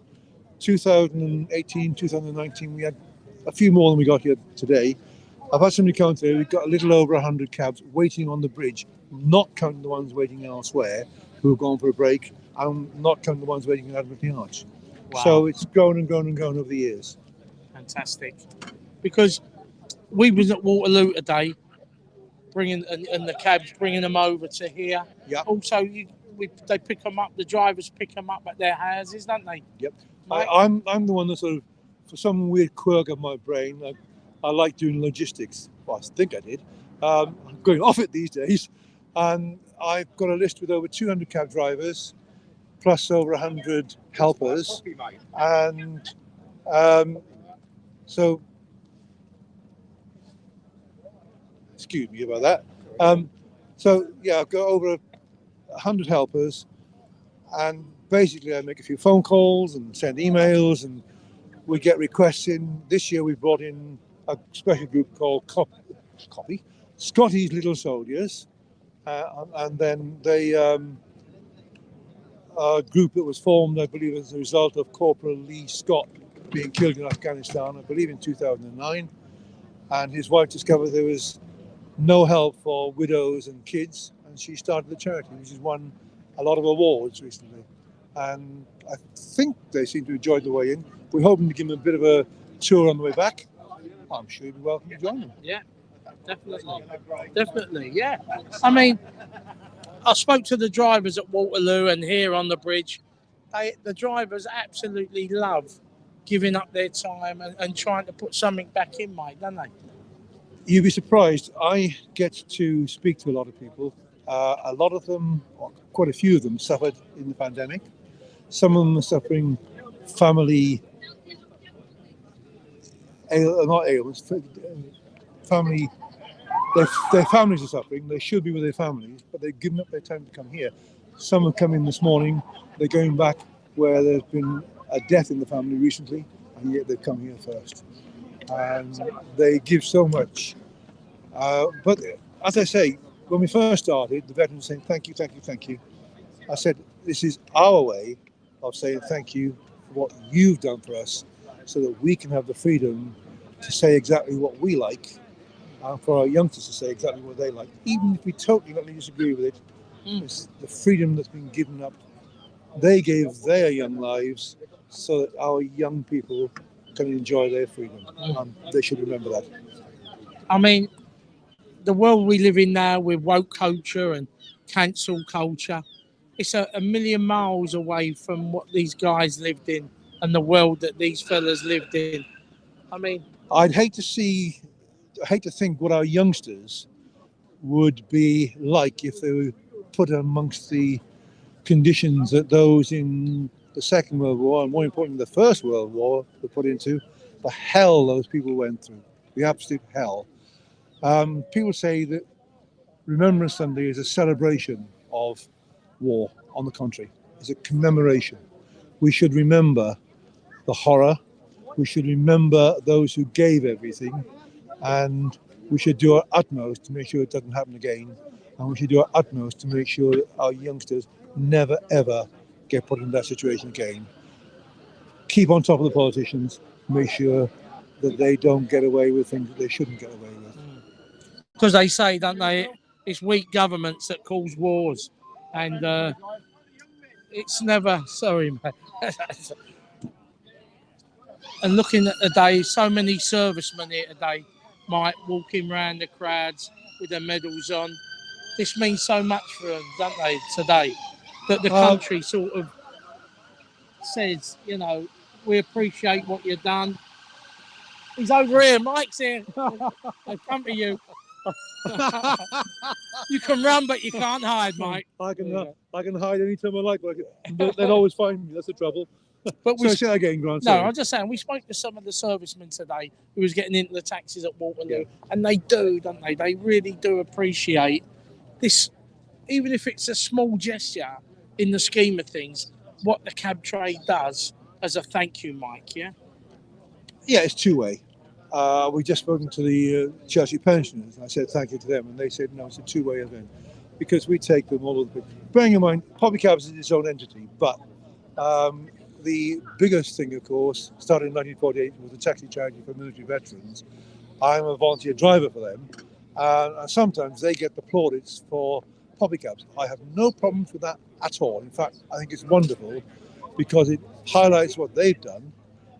2018, 2019, we had a few more than we got here today. I've had somebody count there, we've got a little over 100 cabs waiting on the bridge, not counting the ones waiting elsewhere who have gone for a break, and not counting the ones waiting in Admiralty Arch. Wow. So it's grown and grown and grown over the years. Fantastic. Because we was at Waterloo today, bringing and the cabs, bringing them over to here. Yeah. Also, they pick them up, the drivers pick them up at their houses, don't they? Yep. I'm the one that sort of, for some weird quirk of my brain, I like doing logistics. Well, I think I did. I'm going off it these days. And I've got a list with over 200 cab drivers, plus over 100 helpers. And so, excuse me about that. So, yeah, I've got over 100 helpers. And basically, I make a few phone calls and send emails, and we get requests in. This year, we brought in a special group called Scotty's Little Soldiers, and then they a group that was formed, I believe, as a result of Corporal Lee Scott being killed in Afghanistan, I believe in 2009, and his wife discovered there was no help for widows and kids, and she started the charity, which has won a lot of awards recently, and I think they seem to have enjoyed the way in. We're hoping to give them a bit of a tour on the way back. I'm sure you'd be welcome to join them. Yeah, definitely. Definitely, yeah. I mean, I spoke to the drivers at Waterloo and here on the bridge. The drivers absolutely love giving up their time and trying to put something back in, mate, don't they? You'd be surprised. I get to speak to a lot of people. A lot of them, or quite a few of them, suffered in the pandemic. Some of them are suffering family, not ailments, family. Their families are suffering. They should be with their families, but they've given up their time to come here. Some have come in this morning. They're going back where there's been a death in the family recently, and yet they've come here first. And they give so much. But as I say, when we first started, the veterans saying thank you, thank you, thank you. I said, this is our way of saying thank you for what you've done for us, so that we can have the freedom to say exactly what we like, and for our youngsters to say exactly what they like, even if we totally disagree with it. It's the freedom that's been given up. They gave their young lives so that our young people can enjoy their freedom. They should remember that. I mean, the world we live in now with woke culture and cancel culture, it's a million miles away from what these guys lived in and the world that these fellas lived in. I mean, I'd hate to think what our youngsters would be like if they were put amongst the conditions that those in the Second World War, and more importantly the First World War, were put into. The hell those people went through, the absolute hell. People say that Remembrance Sunday is a celebration of war. On the contrary, it's a commemoration. We should remember the horror. We should remember those who gave everything, and we should do our utmost to make sure it doesn't happen again. And we should do our utmost to make sure that our youngsters never ever get put in that situation again. Keep on top of the politicians. Make sure that they don't get away with things that they shouldn't get away with. because they say, don't they, it's weak governments that cause wars, and it's never. Sorry, mate. And looking at the day, so many servicemen here today, Mike, walking around the crowds with their medals on. This means so much for them, don't they, today? That the country sort of says, you know, we appreciate what you've done. He's over here, Mike's here. In front of you. You can run, but you can't hide, Mike. I can hide anytime I like, but they'll always find me. That's the trouble. But we say that again, Grant. No, I'm just saying, we spoke to some of the servicemen today who was getting into the taxis at Waterloo, and they do, don't they? They really do appreciate this, even if it's a small gesture in the scheme of things, what the cab trade does as a thank you, Mike, yeah? Yeah, it's two-way. We just spoken to the Chelsea pensioners, and I said thank you to them, and they said no, it's a two-way event because we take them all over the place. Bearing in mind, public cabs is its own entity, but the biggest thing, of course, started in 1948 was the taxi charity for military veterans. I'm a volunteer driver for them, and sometimes they get the plaudits for public cabs. I have no problems with that at all. In fact, I think it's wonderful because it highlights what they've done.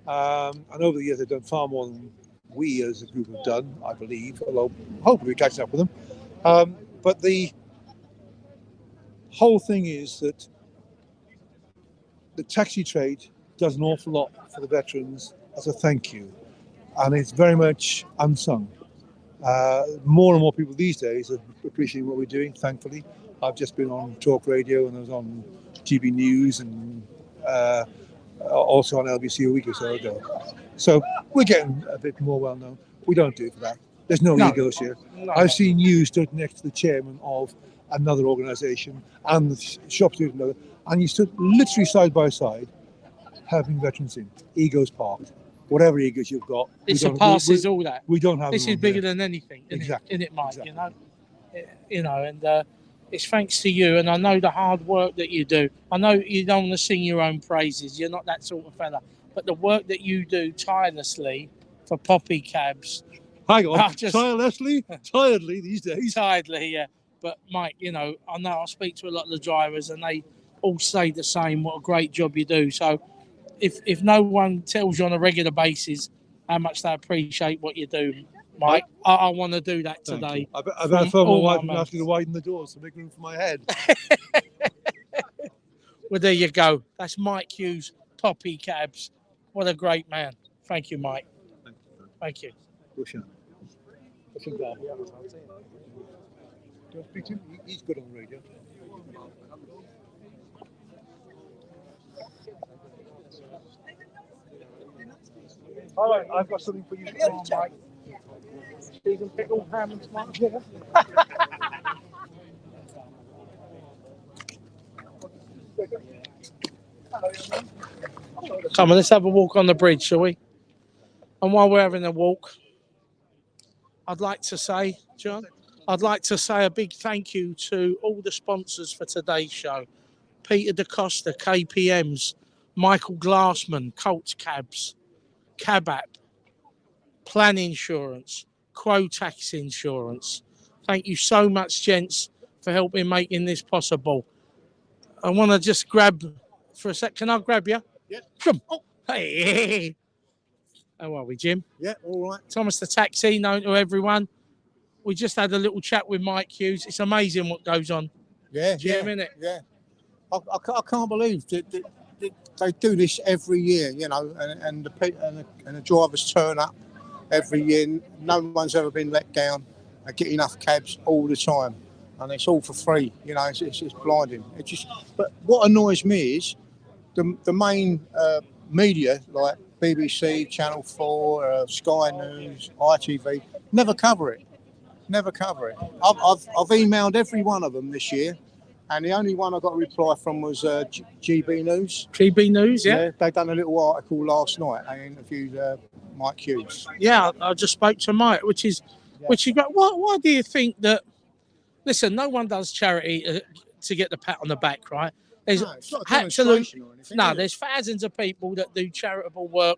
And over the years, they've done far more than we as a group have done, I believe, although hopefully we're catching up with them. But the whole thing is that the taxi trade does an awful lot for the veterans as a thank you, and it's very much unsung. More and more people these days are appreciating what we're doing, thankfully. I've just been on Talk Radio and I was on GB News and also on LBC a week or so ago. So we're getting a bit more well known. We don't do it for that. There's no egos here. No. I've seen you stood next to the chairman of another organisation and the shop steward another, and you stood literally side by side helping veterans in. Egos parked. Whatever egos you've got. It surpasses all that. We don't have this is bigger than anything, exactly. Isn't it, Mike? Exactly. You know, and it's thanks to you, and I know the hard work that you do. I know you don't want to sing your own praises. You're not that sort of fella. But the work that you do tirelessly for poppy cabs. Hang on, tirelessly? Tiredly these days. Tiredly, yeah. But Mike, you know I speak to a lot of the drivers and they all say the same, what a great job you do. So if no one tells you on a regular basis how much they appreciate what you do, Mike. I want to do that today. I better phone my all wife my and mates. ask her to widen the doors to make room for my head. Well, there you go. That's Mike Hughes, Poppy Cabs. What a great man. Thank you, Mike. Thank you. He's good on radio. All right, I've got something for you tomorrow, Mike. Stephen Pickle, ham and tomato. Come on, let's have a walk on the bridge, shall we? And while we're having a walk, I'd like to say, John, I'd like to say a big thank you to all the sponsors for today's show. Peter DaCosta, KPMs, Michael Glassman, Colts Cabs, Cab App, Plan Insurance, Quotax Insurance. Thank you so much, gents, for helping making this possible. I want to just grab for a sec. Can I grab you? Yeah. Come. Oh. Hey. How are we, Jim? Yeah, all right. Thomas the Taxi, known to everyone. We just had a little chat with Mike Hughes. It's amazing what goes on. Yeah, Jim, innit? Yeah. I can't believe that they do this every year, you know, and the drivers turn up every year. No one's ever been let down. They get enough cabs all the time, and it's all for free. You know, it's blinding. But what annoys me is the main media like BBC, Channel 4, Sky News, ITV never cover it. Never cover it. I've emailed every one of them this year, and the only one I got a reply from was GB News. GB News, yeah. They done a little article last night. They interviewed Mike Hughes. Yeah, I just spoke to Mike, which is great. Why do you think that? Listen, no one does charity to get the pat on the back, right? There's it's not a demonstration or anything, is it? there's thousands of people that do charitable work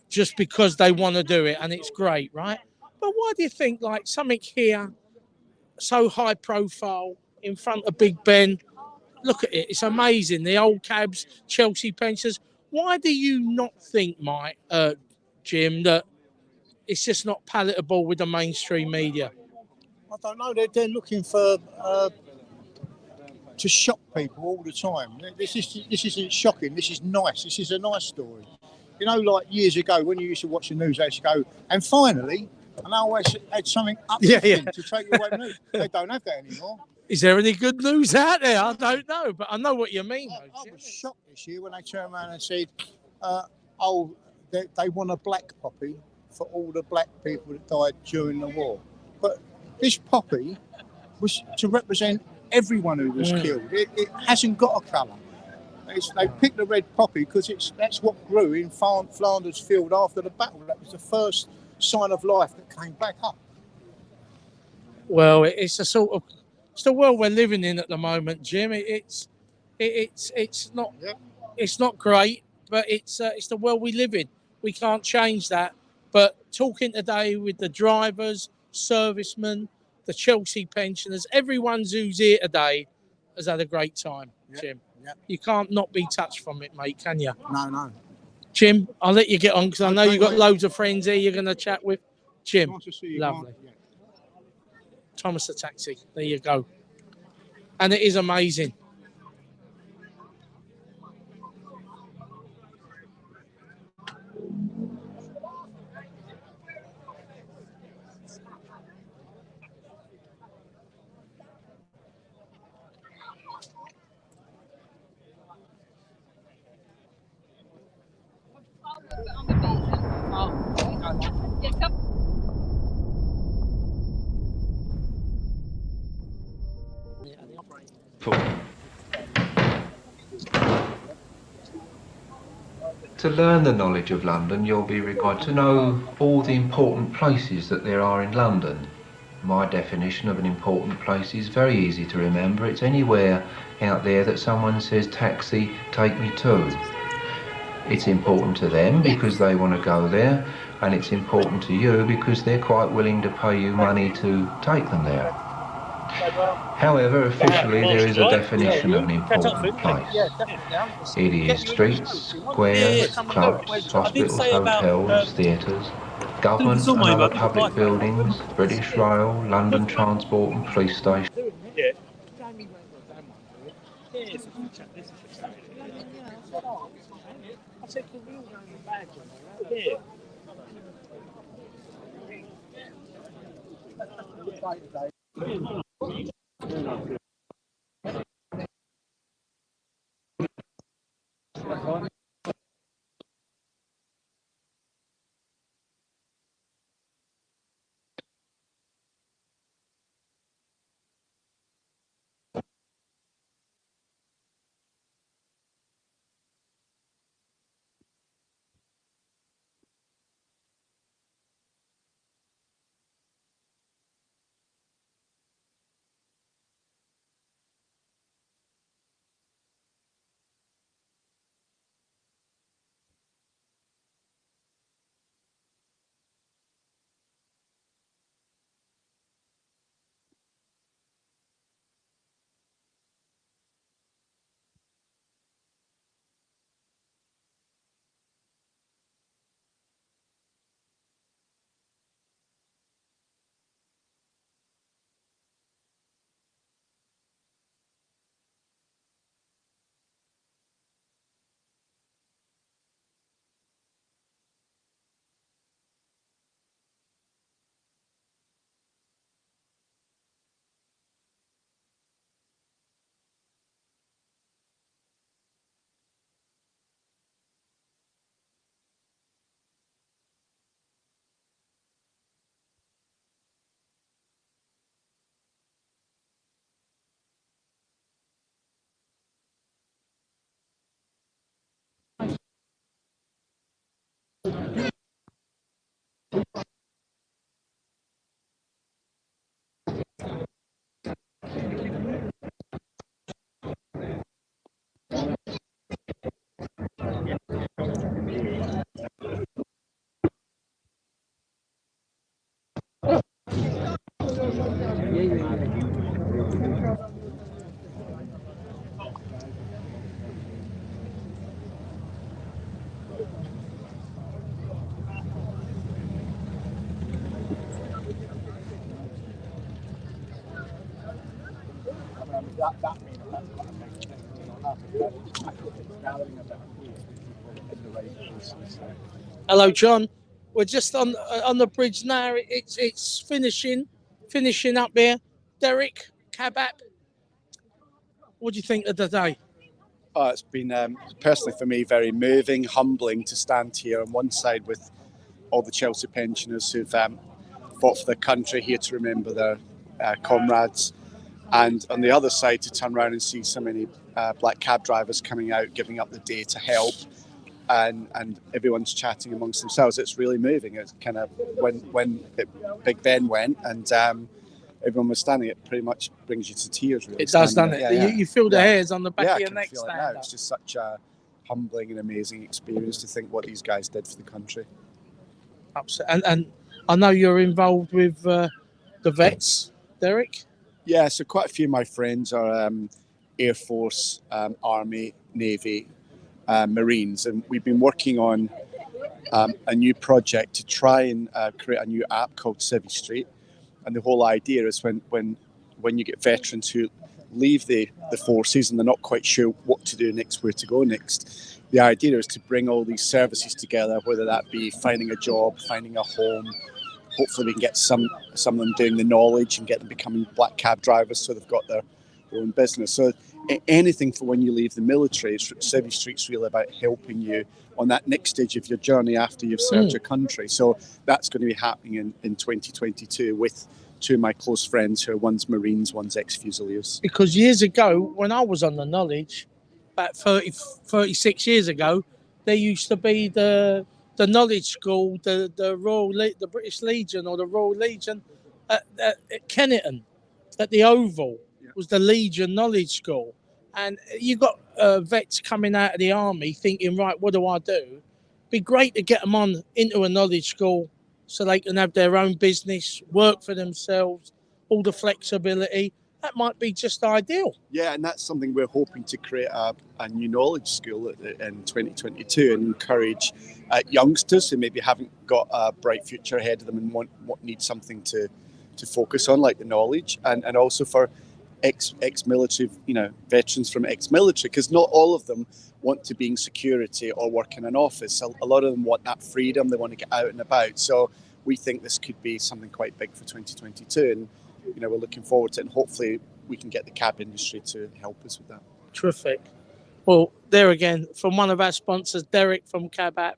just because they want to do it, and it's great, right? But why do you think like something here so high profile in front of Big Ben? Look at it, it's amazing. The old cabs, Chelsea pensioners. Why do you not think, Mike, Jim, that it's just not palatable with the mainstream media? I don't know. They're looking for to shock people all the time. This isn't shocking. This is nice. This is a nice story. You know, like years ago when you used to watch the news, they used to go, and finally, and I always had something uplifting to take away the news. They don't have that anymore. Is there any good news out there? I don't know, but I know what you mean. I was shocked this year when they turned around and said, they want a black poppy for all the black people that died during the war. But this poppy was to represent everyone who was killed. It hasn't got a colour. They picked the red poppy because that's what grew in Flanders Field after the battle. That was the first sign of life that came back up. Well, it's the world we're living in at the moment, Jim. It's not great, but it's the world we live in. We can't change that. But talking today with the drivers, servicemen, the Chelsea pensioners, everyone who's here today has had a great time, Jim. Yep. You can't not be touched from it, mate, can you? No. Jim, I'll let you get on because I know you've got loads of friends here you're going to chat with. Jim, Nice to see you, lovely. Mark. Yeah. Thomas the Taxi, there you go. And it is amazing. To learn the knowledge of London, you'll be required to know all the important places that there are in London. My definition of an important place is very easy to remember. It's anywhere out there that someone says, taxi, take me to. It's important to them because they want to go there, and it's important to you because they're quite willing to pay you money to take them there. However, officially there is a definition of an important place. It is streets, squares, clubs, hospitals, hotels, theatres, government and other public buildings, British Rail, London Transport and police station. Yeah. Yeah. Hello, John. We're just on the bridge now. It's finishing up here. Derek, cab app. What do you think of the day? Oh, it's been personally for me very moving, humbling to stand here on one side with all the Chelsea pensioners who've fought for their country, here to remember their comrades, and on the other side to turn around and see so many black cab drivers coming out, giving up the day to help, and everyone's chatting amongst themselves. It's really moving. It's kind of when Big Ben went and everyone was standing, it pretty much brings you to tears. Really, It does, doesn't it? Yeah, You feel the hairs on the back of I your can neck feel it stand now. up. It's just such a humbling and amazing experience to think what these guys did for the country. And I know you're involved with the vets, Derek. Yeah, so quite a few of my friends are Air Force, Army, Navy, Marines, and we've been working on a new project to try and create a new app called Civvy Street. And the whole idea is when you get veterans who leave the forces and they're not quite sure what to do next, where to go next, the idea is to bring all these services together, whether that be finding a job, finding a home. Hopefully we can get some of them doing the knowledge and get them becoming black cab drivers so they've got their own business. So anything for when you leave the military, Civvy Street's really about helping you on that next stage of your journey after you've served your country. So that's going to be happening in 2022 with two of my close friends who are one's Marines, one's ex-Fusiliers. Because years ago, when I was on the knowledge, about 36 years ago, there used to be the knowledge school, the British Legion or the Royal Legion at Kennington, at the Oval, was the Legion Knowledge School. And you got vets coming out of the army thinking, right, what do I do? Be great to get them into a knowledge school so they can have their own business, work for themselves, all the flexibility. That might be just ideal. Yeah, and that's something we're hoping to create a new knowledge school in 2022 and encourage youngsters who maybe haven't got a bright future ahead of them and need something to focus on, like the knowledge, and also for ex-military, veterans from ex-military, because not all of them want to be in security or work in an office. A lot of them want that freedom. They want to get out and about. So we think this could be something quite big for 2022, and we're looking forward to it, and hopefully we can get the cab industry to help us with that. Terrific. Well, there again, from one of our sponsors, Derek from Cab App.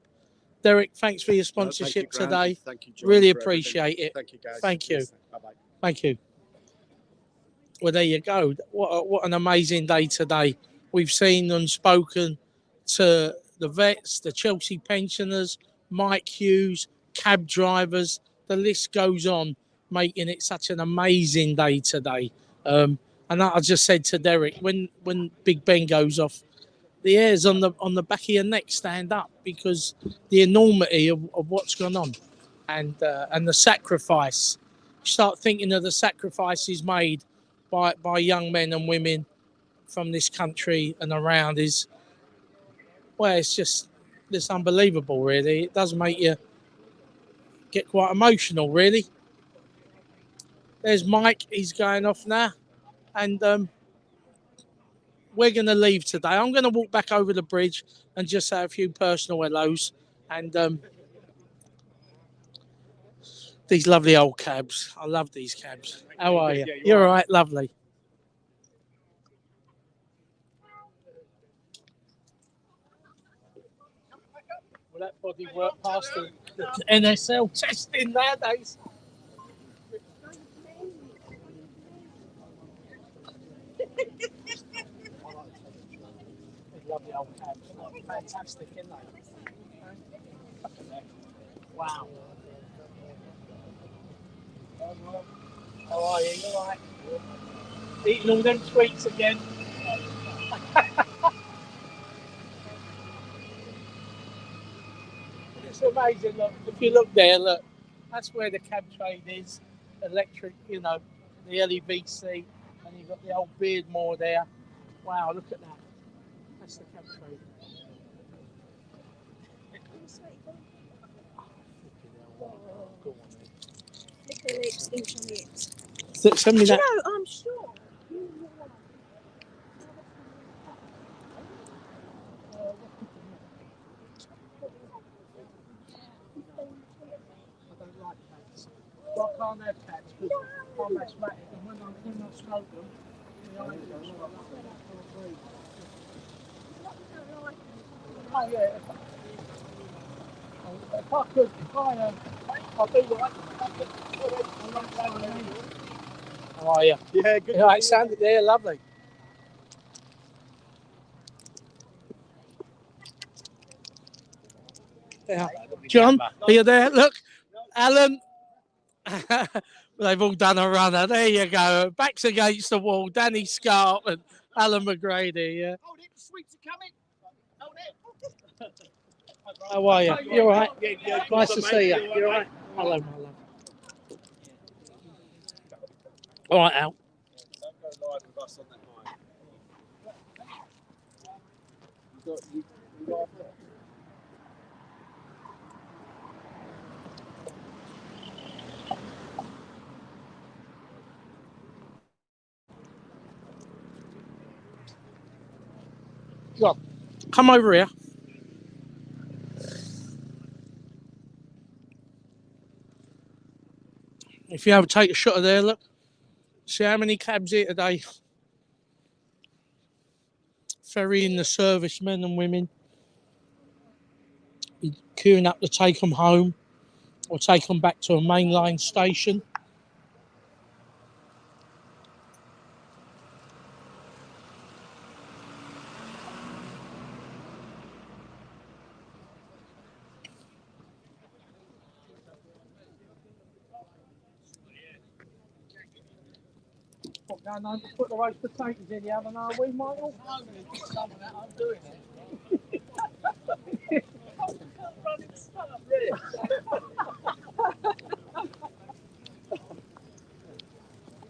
Derek, thanks for your sponsorship Grant. today. Thank you, John, really for appreciate everything. it. Thank you, guys. Thank you. Bye-bye. Thank you. Well, there you go. What an amazing day today. We've seen and spoken to the vets, the Chelsea pensioners, Mike Hughes, cab drivers. The list goes on, making it such an amazing day today. And I just said to Derek, when Big Ben goes off, the hairs on the back of your neck stand up, because the enormity of what's gone on, and the sacrifice. Start thinking of the sacrifices made by young men and women from this country and around. It's unbelievable, really. It does make you get quite emotional, really. There's Mike. He's going off now, and we're going to leave today. I'm going to walk back over the bridge and just say a few personal hellos, and these lovely old cabs. I love these cabs. How are you? You're all right, lovely. Will that body work past the NSL testing nowadays? Lovely old cabs. Fantastic, isn't they? Look at that. Wow. How are you? You all right? Eating all them sweets again? It's amazing. Look, if you look there, look, that's where the cab trade is. Electric, the LEVC, and you've got the old Beardmore there. Wow, look at that. That's the cab trade. Send me that. I'm sure. I don't like cats. Well, I can't have cats because I'm asthmatic, and when I smoke them, Oh yeah. If I could, I'll do what How are you? Yeah, good. Right, sounded there, lovely. Yeah. John, are you there? Look, Alan. They've all done a runner. There you go. Backs against the wall. Danny Scarp and Alan McGrady. Yeah. Hold it, the sweets are coming. Hold it. How are you? You all right? Yeah, nice to see you. You all right? Hello, my love. All right, Al. Don't go live with us on that mic. You got John, come over here. If you ever take a shot of there, look. See how many cabs here today. Ferrying the servicemen and women. Queuing up to take them home or take them back to a mainline station. Going home to put the roast potatoes in the oven, are we, Michael? I'm doing it.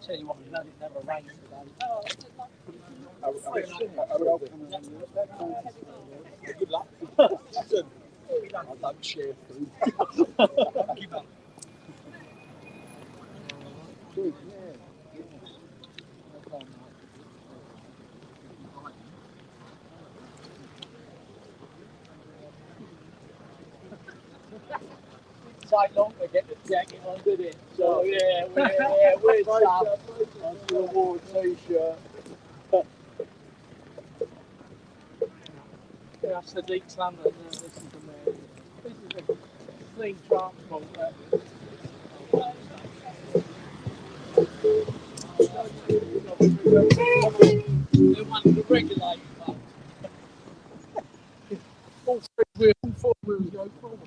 tell you what, we know it never rains today. Good luck. I don't share food. Give up. Take long to get the jacket on, did it? So yeah, we're tough. Onto a war t-shirt. That's the deep London. This is a clean transport. They want to regulate. All four wheels go forward.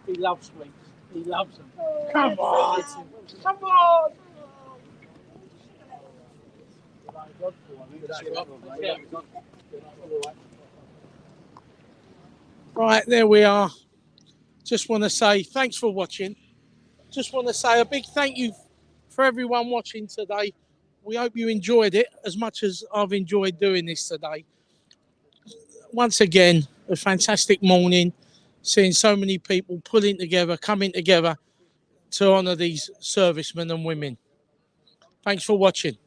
He loves sweets. He loves them. Come on! Come on! Right, there we are. Just want to say thanks for watching. Just want to say a big thank you for everyone watching today. We hope you enjoyed it as much as I've enjoyed doing this today. Once again, a fantastic morning, seeing so many people pulling together, coming together to honour these servicemen and women. Thanks for watching.